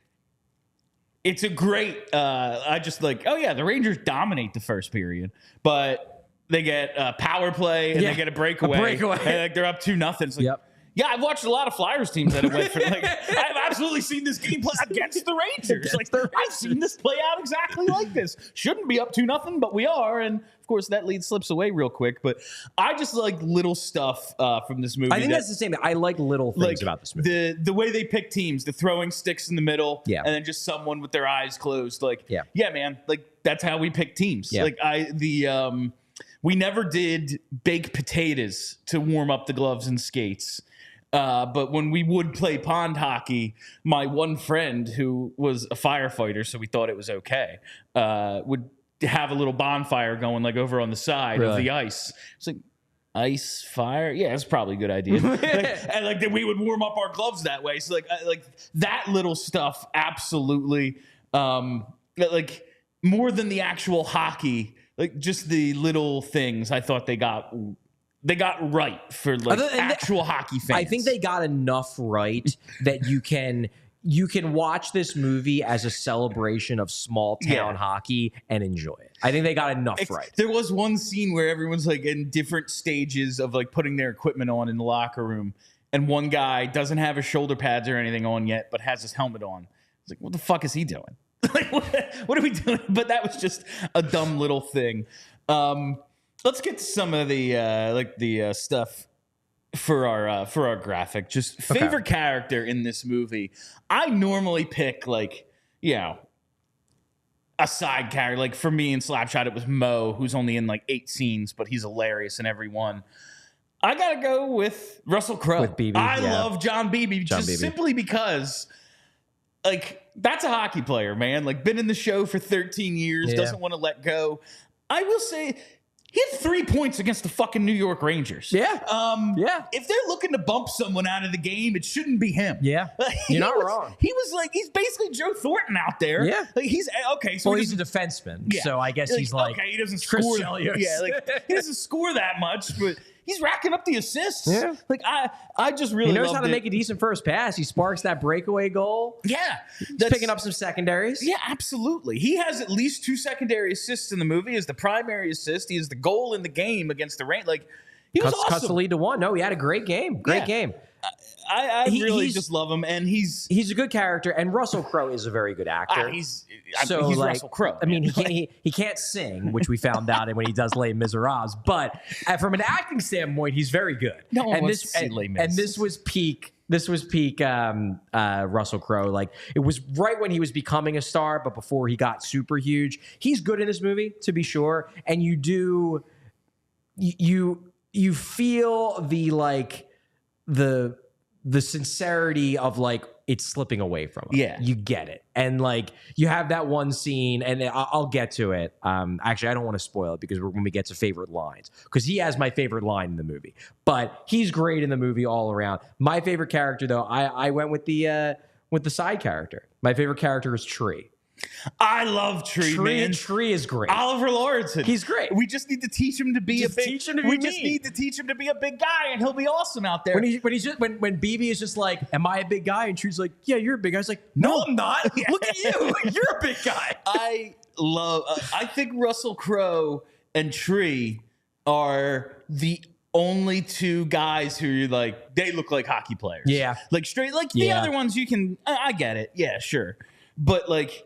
it's a great, I just like, oh yeah, the Rangers dominate the first period, but they get a power play and they get a breakaway. And like they're up 2-0. It's like, yeah, I've watched a lot of Flyers teams that have went for like I've absolutely seen this game play against the Rangers. I've seen this play out exactly like this. Shouldn't be up 2-0, but we are. And of course that lead slips away real quick. But I just like little stuff from this movie. I think that's the same. I like little things about this movie. The way they pick teams, the throwing sticks in the middle, and then just someone with their eyes closed. Like, yeah, man, like that's how we pick teams. Yeah. Like we never did baked potatoes to warm up the gloves and skates. But when we would play pond hockey, my one friend who was a firefighter, so we thought it was okay, would have a little bonfire going like over on the side of the ice. It's like, ice fire? Yeah, it's probably a good idea. And like then we would warm up our gloves that way. So like that little stuff, absolutely. Like more than the actual hockey. Like just the little things I thought they got right for like actual hockey fans. I think they got enough right that you can watch this movie as a celebration of small town hockey and enjoy it. I think they got enough right. There was one scene where everyone's like in different stages of like putting their equipment on in the locker room, and one guy doesn't have his shoulder pads or anything on yet, but has his helmet on. It's like, what the fuck is he doing? Like, what are we doing? But that was just a dumb little thing. Let's get to some of the stuff for our graphic. Just favorite character in this movie. I normally pick like, you know, a side character. Like for me in Slapshot, it was Mo, who's only in like 8 scenes, but he's hilarious in every one. I gotta go with Russell Crowe. With Beebe, I love John Beebe simply because, like, that's a hockey player, man. Like, been in the show for 13 years, doesn't want to let go. I will say, He had 3 points against the fucking New York Rangers. Yeah. Yeah. If they're looking to bump someone out of the game, it shouldn't be him. Yeah. You're not wrong. He was like, he's basically Joe Thornton out there. Yeah. Like he's okay. So Well, he's a defenseman, yeah. so I guess he's like okay, he doesn't Chris score. Chelios. Yeah, like he doesn't score that much, but he's racking up the assists. Yeah. Like I just really he knows how loved to it. make a decent first pass. He sparks that breakaway goal. Yeah, He's picking up some secondaries. Yeah, absolutely. He has at least 2 secondary assists in the movie. As the primary assist, he is the goal in the game against the Rain. Like he was awesome. Cuts the lead to 1. No, he had a great game. Great game. I really just love him, and he's a good character. And Russell Crowe is a very good actor. He's like, Russell Crowe. I mean, he can't sing, which we found out when he does Les Miserables. But from an acting standpoint, he's very good. No one and wants to see Les Mis. And this was peak. Russell Crowe. Like it was right when he was becoming a star, but before he got super huge. He's good in this movie, to be sure. And you feel the sincerity of like it's slipping away from him. Yeah. You get it. And like you have that one scene, and I'll get to it. Actually, I don't want to spoil it because when we get to favorite lines, because he has my favorite line in the movie. But he's great in the movie all around. My favorite character, though, I went with the side character. My favorite character is Tree. I love Tree, man. Tree is great. Oliver Lawrenson. He's great. We just need to teach him to be Just teach him to be We just mean. need to teach him to be a big guy, and he'll be awesome out there. When BB is just like, "Am I a big guy?" and Tree's like, "Yeah, you're a big guy." I was like, "No, I'm not. Look at you. You're a big guy." I think Russell Crowe and Tree are the only 2 guys who you're like, they look like hockey players. Yeah. Like straight, like the other ones you can, I get it. Yeah, sure. But like,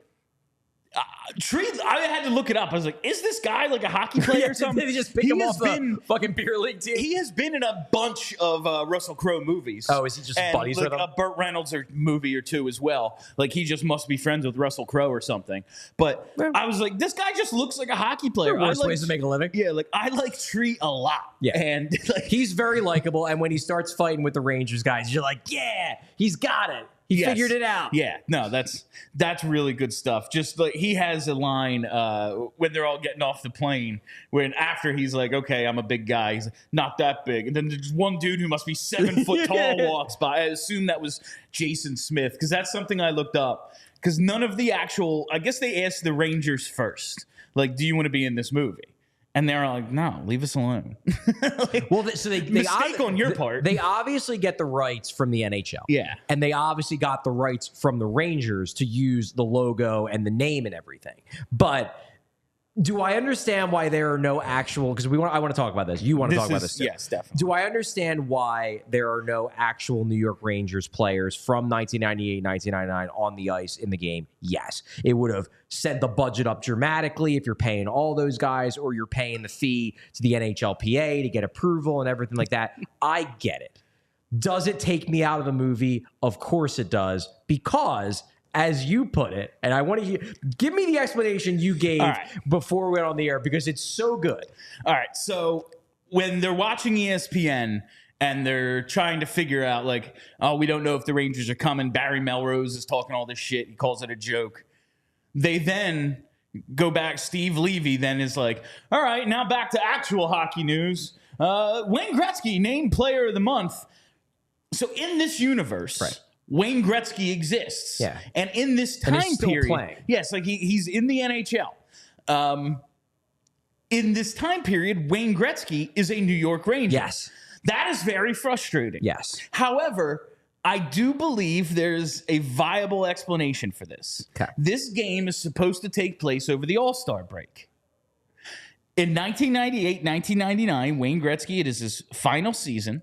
Tree, I had to look it up. I was like, is this guy like a hockey player or something? Did he just pick him off the fucking beer league team? He has been in a bunch of Russell Crowe movies. Oh, is he just buddies like with him? A Burt Reynolds movie or 2 as well. Like he just must be friends with Russell Crowe or something. But I was like, this guy just looks like a hockey player. Worst ways to make a living. Yeah, like I like Tree a lot. Yeah, and like, he's very likable. And when he starts fighting with the Rangers guys, you're like, yeah, he's got it. He figured it out. Yeah, no, that's really good stuff. Just like he has a line when they're all getting off the plane, when after he's like, okay, I'm a big guy. He's like, not that big. And then there's one dude who must be 7 foot tall walks by. I assume that was Jason Smith, because that's something I looked up. Because none of the actual, I guess they asked the Rangers first, like, do you want to be in this movie? And they're like, no, leave us alone. Like, well, so they mistake on your part. They obviously get the rights from the NHL. Yeah. And they obviously got the rights from the Rangers to use the logo and the name and everything. But do I understand why there are no actual, because I want to talk about this. You want to talk about this too. Yes, definitely. Do I understand why there are no actual New York Rangers players from 1998, 1999 on the ice in the game? Yes. It would have sent the budget up dramatically if you're paying all those guys, or you're paying the fee to the NHLPA to get approval and everything like that. I get it. Does it take me out of the movie? Of course it does, because as you put it, and I want to give me the explanation you gave before we went on the air, because it's so good. All right. So when they're watching ESPN and they're trying to figure out, like, oh, we don't know if the Rangers are coming, Barry Melrose is talking all this shit. He calls it a joke. They then go back. Steve Levy then is like, all right, now back to actual hockey news. Wayne Gretzky named Player of the Month. So in this universe, Wayne Gretzky exists. Yeah. And in this time period, playing. yes, like he's in the NHL. In this time period, Wayne Gretzky is a New York Ranger. Yes. That is very frustrating. Yes. However, I do believe there's a viable explanation for this. Okay. This game is supposed to take place over the All-Star break. In 1998, 1999, Wayne Gretzky, it is his final season.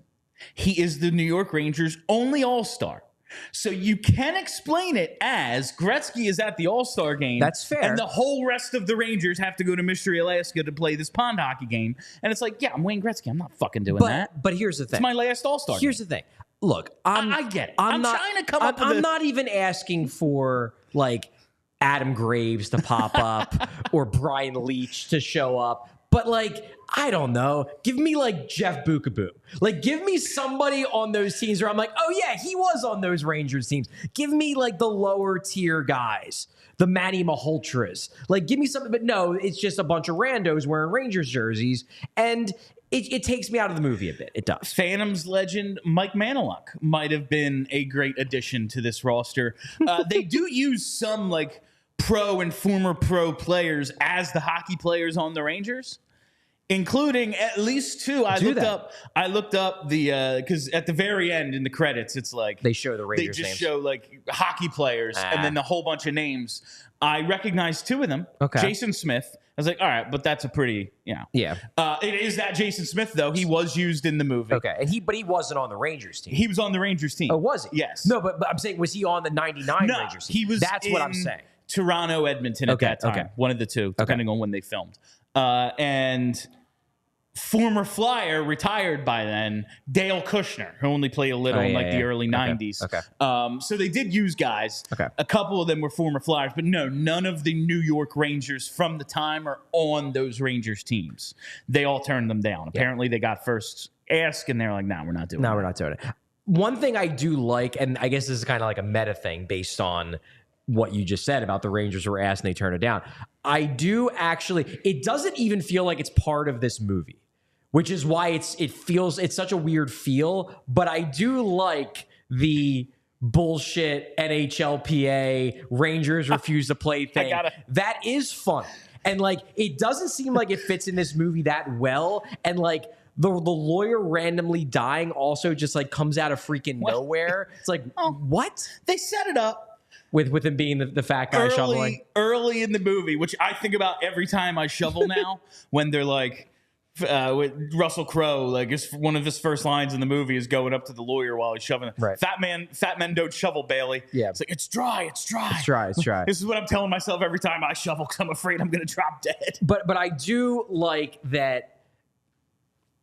He is the New York Rangers' only All-Star. So you can explain it as Gretzky is at the All-Star game. That's fair. And the whole rest of the Rangers have to go to Mystery, Alaska to play this pond hockey game. And it's like, yeah, I'm Wayne Gretzky. I'm not fucking doing that. But here's the thing. It's my last All-Star game. Here's the thing. Look, I get it. I'm trying to come up with I'm not even asking for, like, Adam Graves to pop up or Brian Leach to show up. But, like, I don't know. Give me like Jeff Bookaboo. Like, give me somebody on those teams where I'm like, oh yeah, he was on those Rangers teams. Give me like the lower tier guys, the Matty Malholtras. Like, give me something. But no, it's just a bunch of randos wearing Rangers jerseys, and it takes me out of the movie a bit. It does. Phantoms legend Mike Maniluk might have been a great addition to this roster. They do use some like pro and former pro players as the hockey players on the Rangers, including at least two. I looked up the because at the very end in the credits, it's like they show the Rangers They just names. show like hockey players and then a whole bunch of names. I recognized two of them. Okay. Jason Smith. I was like, all right, but that's a pretty, Yeah. It is that Jason Smith though. He was used in the movie. Okay. And he wasn't on the Rangers team. He was on the Rangers team. Oh, was he? Yes. No, but I'm saying, was he on the 99 Rangers team? He was. That's what I'm saying. Toronto, Edmonton at that time. One of the two, depending on when they filmed. And former Flyer, retired by then, Dale Kushner, who only played a little in the early 90s. Okay. So they did use guys. Okay. A couple of them were former Flyers, but no, none of the New York Rangers from the time are on those Rangers teams. They all turned them down. Apparently they got first ask, and they're like, no, we're not doing it. No, we're not doing it. One thing I do like, and I guess this is kind of like a meta thing based on what you just said about the Rangers were asked and they turned it down. I do actually, it doesn't even feel like it's part of this movie, which is why it's such a weird feel, but I do like the bullshit NHLPA Rangers refuse to play thing. That is fun. And like, it doesn't seem like it fits in this movie that well. And like, the lawyer randomly dying also just like comes out of freaking nowhere. It's like, what? They set it up. With him being the fat guy shoveling? Early in the movie, which I think about every time I shovel now, when they're like, with Russell Crowe, like one of his first lines in the movie is going up to the lawyer while he's shoveling. Right. Fat men don't shovel, Bailey. Yeah. It's like, it's dry. It's dry. This is what I'm telling myself every time I shovel because I'm afraid I'm going to drop dead. But I do like that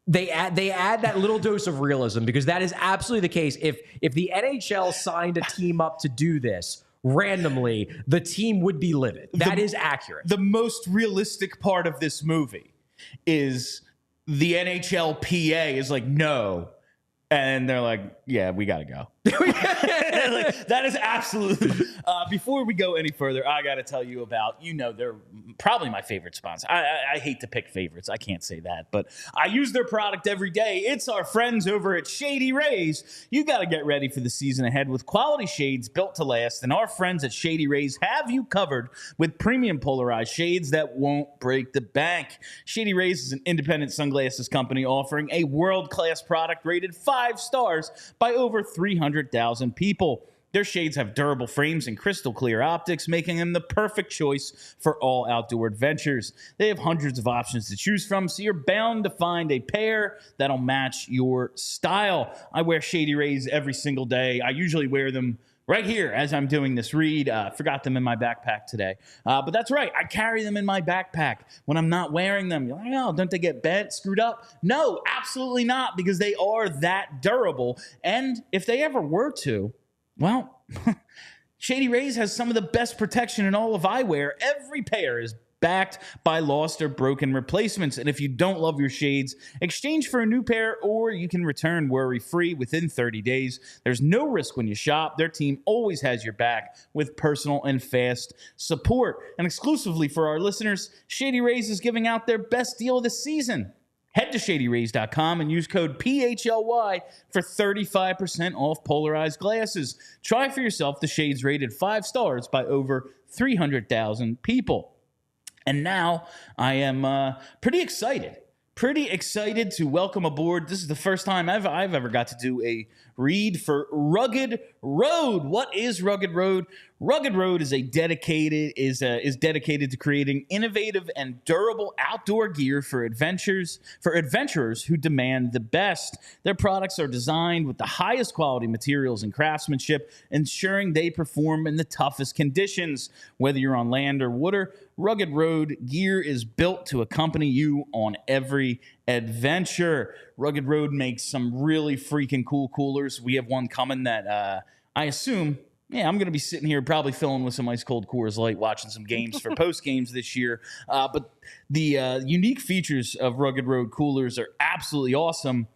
they add that little dose of realism, because that is absolutely the case. If the NHL signed a team up to do this randomly, the team would be livid. That is accurate. The most realistic part of this movie is the NHLPA is like, no. And they're like, yeah, we got to go. Like, that is absolutely. Before we go any further, I got to tell you about, they're probably my favorite sponsor. I hate to pick favorites. I can't say that, but I use their product every day. It's our friends over at Shady Rays. You got to get ready for the season ahead with quality shades built to last. And our friends at Shady Rays have you covered with premium polarized shades that won't break the bank. Shady Rays is an independent sunglasses company offering a world-class product rated 5 stars by over 300,000 people. Their shades have durable frames and crystal clear optics, making them the perfect choice for all outdoor adventures. They have hundreds of options to choose from, so you're bound to find a pair that'll match your style. I wear Shady Rays every single day. I usually wear them right here as I'm doing this read. Forgot them in my backpack today. But that's right. I carry them in my backpack when I'm not wearing them. You're like, oh, don't they get bent, screwed up? No, absolutely not, because they are that durable. And if they ever were to, well, Shady Rays has some of the best protection in all of eyewear. Every pair is backed by lost or broken replacements. And if you don't love your shades, exchange for a new pair, or you can return worry-free within 30 days. There's no risk when you shop. Their team always has your back with personal and fast support. And exclusively for our listeners, Shady Rays is giving out their best deal this season. Head to shadyrays.com and use code PHLY for 35% off polarized glasses. Try for yourself the shades rated 5 stars by over 300,000 people. And now I am pretty excited to welcome aboard. This is the first time I've ever got to do a read for Rugged Road. What is Rugged Road? Rugged Road is dedicated to creating innovative and durable outdoor gear for adventurers who demand the best. Their products are designed with the highest quality materials and craftsmanship, ensuring they perform in the toughest conditions. Whether you're on land or water, Rugged Road gear is built to accompany you on every adventure. Rugged Road makes some really freaking cool coolers. We have one coming that I assume Yeah, I'm going to be sitting here probably filling with some ice cold Coors Light, watching some games for post games this year. But the unique features of Rugged Road coolers are absolutely awesome.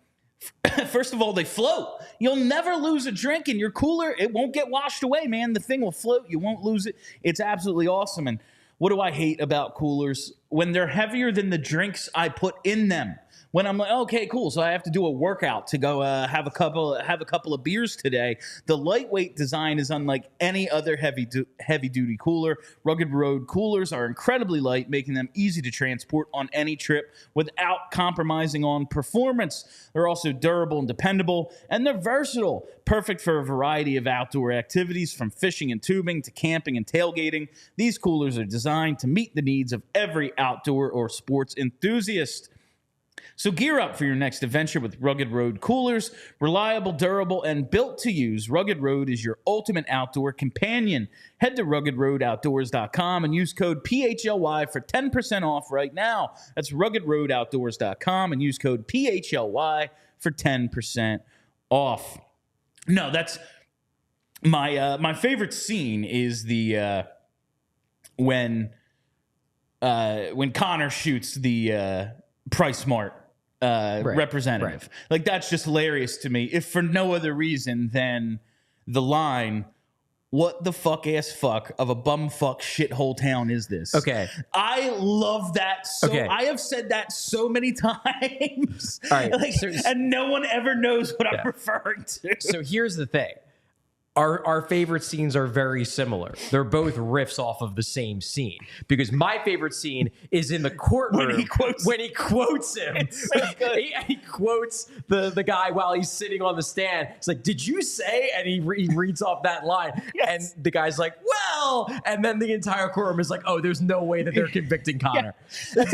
First of all, they float. You'll never lose a drink in your cooler. It won't get washed away, man. The thing will float. You won't lose it. It's absolutely awesome. And what do I hate about coolers? When they're heavier than the drinks I put in them. When I'm like, okay, cool, so I have to do a workout to go have a couple of beers today. The lightweight design is unlike any other heavy duty cooler. Rugged Road coolers are incredibly light, making them easy to transport on any trip without compromising on performance. They're also durable and dependable, and they're versatile, perfect for a variety of outdoor activities from fishing and tubing to camping and tailgating. These coolers are designed to meet the needs of every outdoor or sports enthusiast. So gear up for your next adventure with Rugged Road coolers. Reliable, durable, and built to use, Rugged Road is your ultimate outdoor companion. Head to ruggedroadoutdoors.com and use code PHLY for 10% off right now. That's ruggedroadoutdoors.com and use code PHLY for 10% off. No, that's my favorite scene is the when Connor shoots the Price Mart representative. Right. Like, that's just hilarious to me, if for no other reason than the line, what the fuck of a bumfuck shithole town is this? Okay. I love that. I have said that so many times. All right. Like, and no one ever knows what I'm referring to. So here's the thing. Our favorite scenes are very similar. They're both riffs off of the same scene. Because my favorite scene is in the courtroom when he quotes him. It's so good. He quotes the guy while he's sitting on the stand. It's like, did you say? And he reads off that line. Yes. And the guy's like, well. And then the entire courtroom is like, oh, there's no way that they're convicting Connor. Yeah.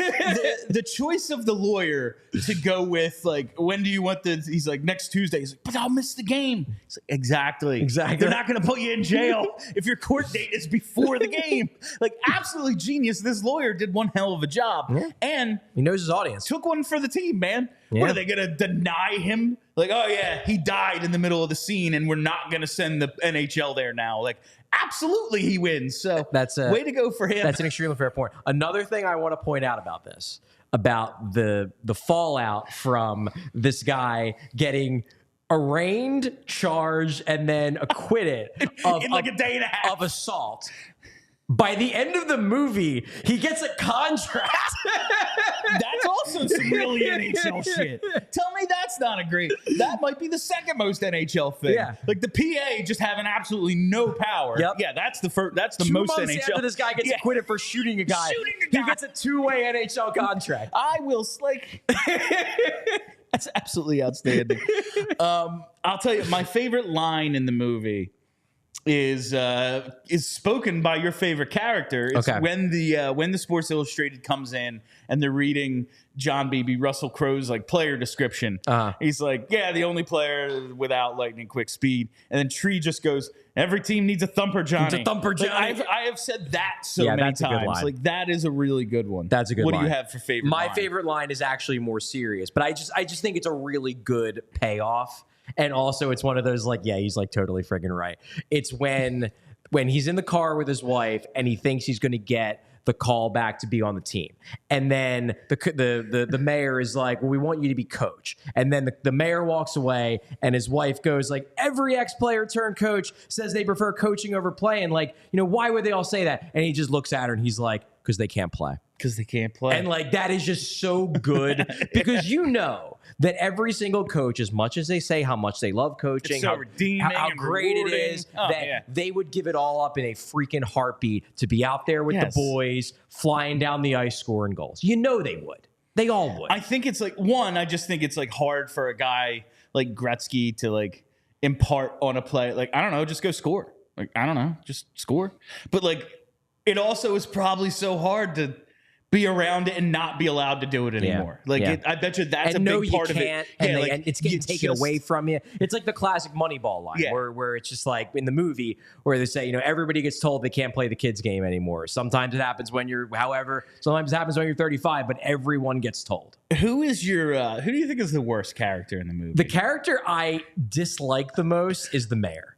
the choice of the lawyer to go with, like, when do you want he's like, next Tuesday. He's like, but I'll miss the game. He's like, exactly. They're not going to put you in jail if your court date is before the game. Like, absolutely genius. This lawyer did one hell of a job. Yeah. And he knows his audience. Took one for the team, man. Yeah. What, are they going to deny him? Like, oh, yeah, he died in the middle of the scene, and we're not going to send the NHL there now. Like, absolutely he wins. So that's way to go for him. That's an extremely fair point. Another thing I want to point out about this, about the fallout from this guy getting arraigned, charged, and then acquitted of in like a day and a half of assault. By the end of the movie, he gets a contract. That's also some really NHL shit. Tell me that's not a great. That might be the second most NHL thing. Yeah. Like the PA just having absolutely no power. Yep. Yeah, that's the first. That's the 2 most months NHL. After this guy gets acquitted for shooting a guy, he gets a 2-way NHL contract. I will That's absolutely outstanding. I'll tell you, my favorite line in the movie is spoken by your favorite character. It's when the Sports Illustrated comes in and they're reading John Beebe Russell Crowe's like player description. He's like, yeah, the only player without lightning quick speed. And then Tree just goes, every team needs a thumper, Johnny. It's a thumper, Johnny. Like, I have said that so many times. Like, that is a really good one. That's a good line. What do you have for favorite My line? favorite line is actually more serious, but I just think it's a really good payoff. And also it's one of those, like, yeah, he's like totally friggin' right. It's when he's in the car with his wife and he thinks he's going to get the call back to be on the team. And then the mayor is like, well, we want you to be coach. And then the mayor walks away and his wife goes like, every ex-player turned coach says they prefer coaching over playing. Like, you know, why would they all say that? And he just looks at her and he's like, because they can't play. Because they can't play. And like, that is just so good because you know that every single coach, as much as they say how much they love coaching, it's so redeeming, how great it is, they would give it all up in a freaking heartbeat to be out there with the boys, flying down the ice, scoring goals. You know they would. They all would. I think it's like, I just think it's like hard for a guy like Gretzky to like impart on a play. Like, I don't know, just go score. Like, I don't know, just score. But like, it also is probably so hard to be around it and not be allowed to do it anymore. Like, I bet you that's a big part of it. And it's getting taken away from you. It's like the classic Moneyball line where it's just like in the movie where they say, you know, everybody gets told they can't play the kids game anymore. Sometimes it happens when sometimes it happens when you're 35, but everyone gets told. Who is who do you think is the worst character in the movie? The character I dislike the most is the mayor.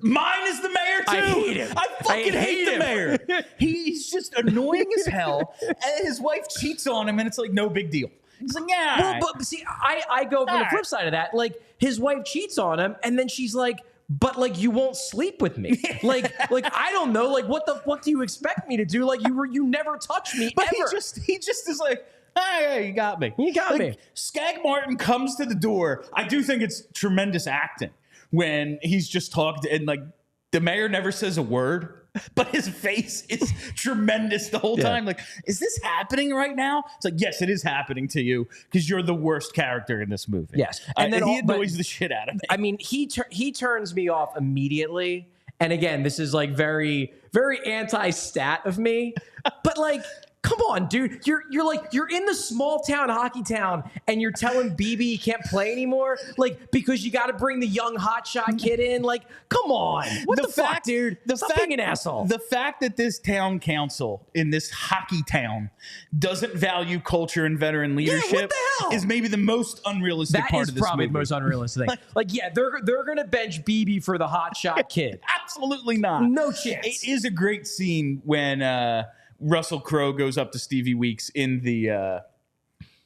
Mine is the mayor too. I hate him. I fucking hate the him. mayor. He's just annoying as hell. And his wife cheats on him, and it's like no big deal. He's like, yeah. Well, but see, I go from the flip side of that. Like, his wife cheats on him, and then she's like, but like, you won't sleep with me. like I don't know. Like, what the fuck do you expect me to do? Like, you never touch me But ever. he just is like, hey, you got me. You got me. Skag Martin comes to the door. I do think it's tremendous acting when he's just talking and like the mayor never says a word, but his face is tremendous the whole time. Like, is this happening right now? It's like, yes, it is happening to you because you're the worst character in this movie. Yes. And then he annoys the shit out of me. I mean, he turns me off immediately. And again, this is like very, very anti-stat of me. But like, come on, dude. You're in the small town hockey town and you're telling BB he can't play anymore? Like, because you got to bring the young hotshot kid in? Like, come on. What the fuck, dude? Stop being an asshole. The fact that this town council in this hockey town doesn't value culture and veteran leadership what the hell? is maybe the most unrealistic part of this movie. That is probably the most unrealistic thing. Like, yeah, they're going to bench BB for the hotshot kid. Absolutely not. No chance. It is a great scene when Russell Crowe goes up to Stevie Weeks in the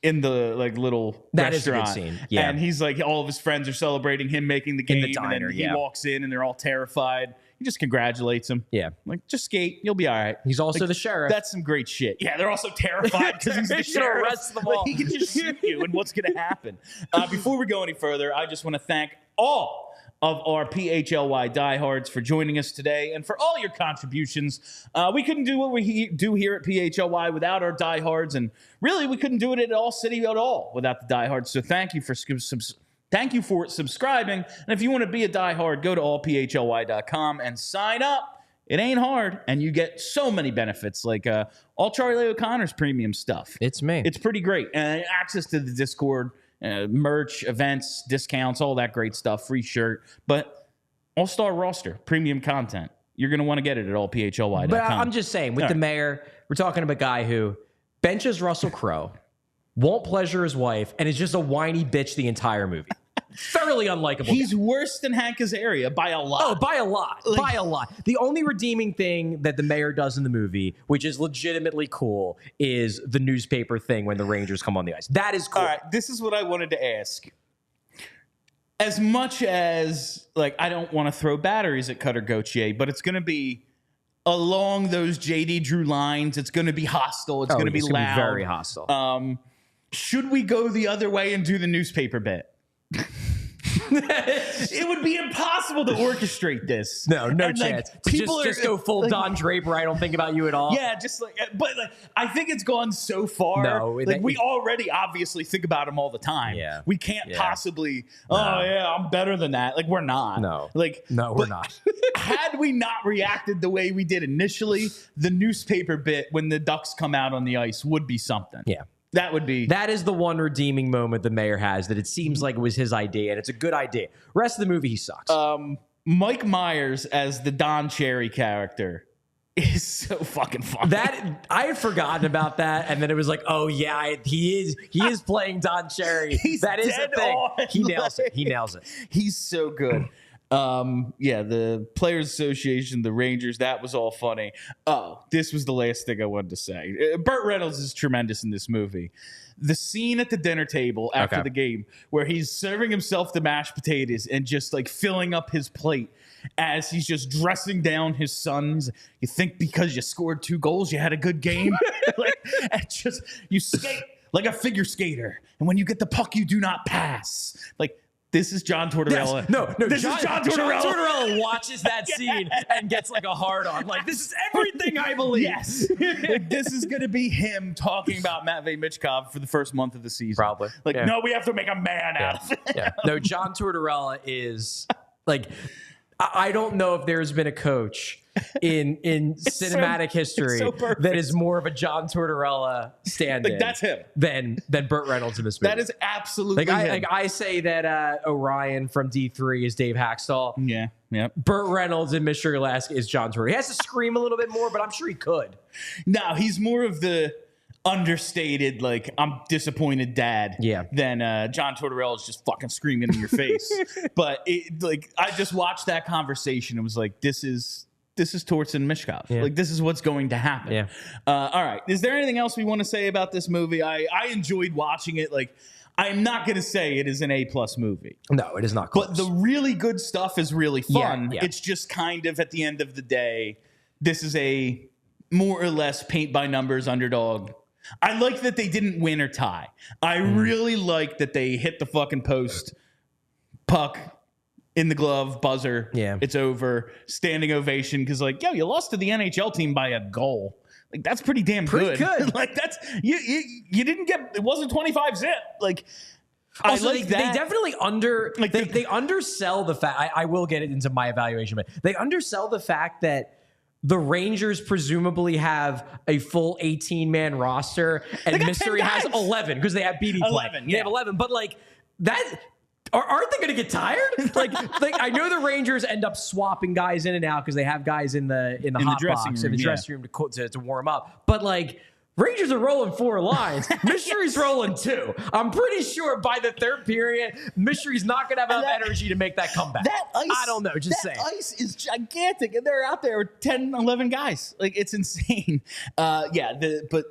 like little that restaurant. Is a good scene. Yeah. And he's like, all of his friends are celebrating him making the game. In the diner, and then he walks in and they're all terrified. He just congratulates him. Yeah. Like, just skate. You'll be all right. He's also like, the sheriff. That's some great shit. Yeah, they're also terrified because he's the He's sheriff. gonna arrest them all. Like, he can just shoot you, and what's going to happen? Before we go any further, I just want to thank all of our PHLY diehards for joining us today and for all your contributions. We couldn't do what we do here at PHLY without our diehards, and really we couldn't do it at ALLCITY at all without the diehards. So thank you for subscribing. And if you want to be a diehard, go to allphly.com and sign up. It ain't hard, and you get so many benefits, like all Charlie O'Connor's premium stuff. It's me. It's pretty great. Access to the Discord, merch, events, discounts, all that great stuff, free shirt, but all-star roster, premium content. You're going to want to get it at allphly.com. But I'm just saying, with the mayor, we're talking about a guy who benches Russell Crowe, won't pleasure his wife, and is just a whiny bitch the entire movie. Thoroughly unlikable. He's worse than Hank Azaria by a lot. Oh, by a lot. By a lot. The only redeeming thing that the mayor does in the movie, which is legitimately cool, is the newspaper thing when the Rangers come on the ice. That is cool. All right, this is what I wanted to ask. As much as, like, I don't want to throw batteries at Cutter Gauthier, but it's going to be along those J.D. Drew lines. It's going to be hostile. It's going to be loud. Be very hostile. Should we go the other way and do the newspaper bit? It would be impossible to orchestrate this. No and, chance. Like, people just go full Don Draper. I don't think about you at all. Yeah, just like, but like, I think it's gone so far. No, like we already obviously think about him all the time. Yeah, we can't possibly. No. Oh yeah, I'm better than that. Like we're not. No, like no, we're not. Had we not reacted the way we did initially, the newspaper bit when the Ducks come out on the ice would be something. Yeah. That is the one redeeming moment the mayor has, that it seems like it was his idea, and it's a good idea. Rest of the movie, he sucks. Mike Myers as the Don Cherry character is so fucking funny. That I had forgotten about that, and then it was like, oh yeah, he is playing Don Cherry. That is the thing. On. He nails it. He nails it. He's so good. Yeah, the Players Association, the Rangers, that was all funny. Oh, this was the last thing I wanted to say. Burt Reynolds is tremendous in this movie. The scene at the dinner table after the game where he's serving himself the mashed potatoes and just like filling up his plate as he's just dressing down his sons. You think because you scored 2 goals, you had a good game? And just, you skate like a figure skater. And when you get the puck, you do not pass. Like, this is John Tortorella. Yes. No, this is John Tortorella. John Tortorella watches that scene and gets like a hard on. Like, this is everything I believe. Yes. Like, this is going to be him talking about Matvei Michkov for the first month of the season. Probably. Like, no, we have to make a man out of it. Yeah. No, John Tortorella is like, I don't know if there's been a coach in cinematic history that is more of a John Tortorella stand-in. Like, that's him. Than Burt Reynolds in this movie. That is absolutely him. I say that Orion from D3 is Dave Haxtell. Yeah. Yep. Burt Reynolds in Mr. Alaska is John Tortorella. He has to scream a little bit more, but I'm sure he could. No, he's more of the... understated, like I'm disappointed dad. Yeah. Then John Tortorella is just fucking screaming in your face. But like I just watched that conversation and was like, this is Torts and Mishkov. Yeah. Like this is what's going to happen. Yeah. All right. Is there anything else we want to say about this movie? I enjoyed watching it. Like I'm not going to say it is an A+ movie. No, it is not close. But the really good stuff is really fun. Yeah. It's just kind of at the end of the day, this is a more or less paint by numbers underdog. I like that they didn't win or tie. I really like that they hit the fucking post, puck in the glove, buzzer. Yeah. It's over. Standing ovation because like, yo, you lost to the NHL team by a goal. Like that's pretty damn Pretty good. Like that's you didn't get, it wasn't 25 zip. Like Also, I like they that. definitely they undersell the fact. I will get it into my evaluation, but they undersell the fact that the Rangers presumably have a full 18-man roster, and got Mystery 10 has guys. 11 because they have BD play. 11, They yeah. have 11, but like that. Aren't they going to get tired? Like I know the Rangers end up swapping guys in and out because they have guys in the hot dressing box room, in the yeah. dressing room to warm up. But like Rangers are rolling 4 lines, Mystery's rolling 2. I'm pretty sure by the third period, Mystery's not going to have enough energy to make that comeback. That ice, I don't know. Just saying. Ice is gigantic, and they're out there with 10, 11 guys. Like it's insane. But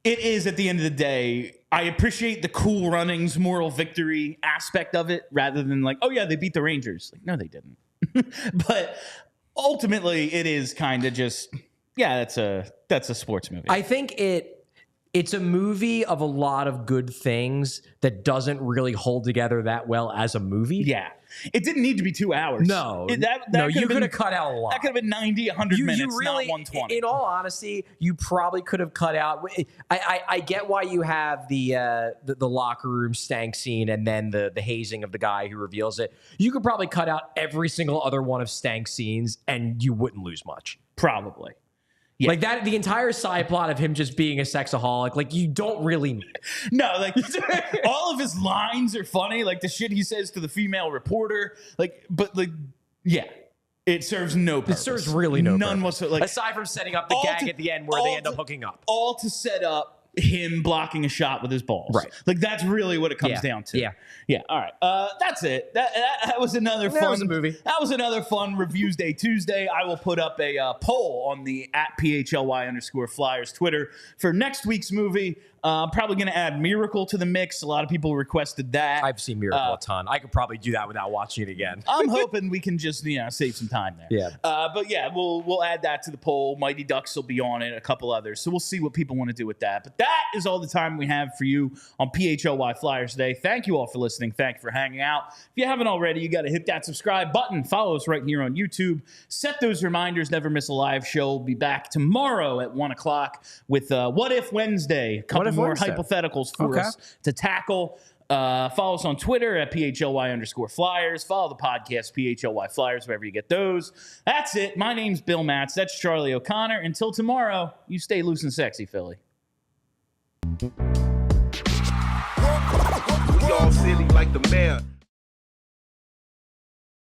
it is at the end of the day. I appreciate the cool runnings, moral victory aspect of it, rather than like, oh yeah, they beat the Rangers. Like, no, they didn't. But ultimately, it is kind of just, yeah, that's a sports movie. I think it's a movie of a lot of good things that doesn't really hold together that well as a movie. Yeah. It didn't need to be 2 hours. No, That you could have cut out a lot. That could have been 90, 100 minutes, really, not 120. In all honesty, you probably could have cut out. I get why you have the locker room stank scene and then the hazing of the guy who reveals it. You could probably cut out every single other one of stank scenes and you wouldn't lose much. Probably. Yeah. Like that, the entire side plot of him just being a sexaholic, like you don't really need it. No, like all of his lines are funny. Like the shit he says to the female reporter. Like, but like, yeah, it serves no purpose. It serves really no none purpose. whatsoever. Like, aside from setting up the gag at the end where they end up hooking up. All to set up him blocking a shot with his balls. Right. Like that's really what it comes down to. Yeah. Yeah. All right. That's it. That was another fun. That was a movie. That was another fun Reviews Day Tuesday. I will put up a poll on the @PHLY_Flyers Twitter for next week's movie. I'm probably going to add Miracle to the mix. A lot of people requested that. I've seen Miracle a ton. I could probably do that without watching it again. I'm hoping we can just save some time there. Yeah. But yeah, we'll add that to the poll. Mighty Ducks will be on it. A couple others. So we'll see what people want to do with that. But that is all the time we have for you on PHLY Flyers Day. Thank you all for listening. Thank you for hanging out. If you haven't already, you got to hit that subscribe button. Follow us right here on YouTube. Set those reminders. Never miss a live show. We'll be back tomorrow at 1 o'clock with What If Wednesday. A couple more hypotheticals for us to tackle. Follow us on Twitter at PHLY_Flyers. Follow the podcast PHLY Flyers wherever you get those. That's it. My name's Bill Matz. That's Charlie O'Connor. Until tomorrow, you stay loose and sexy, Philly. We all silly like the mayor.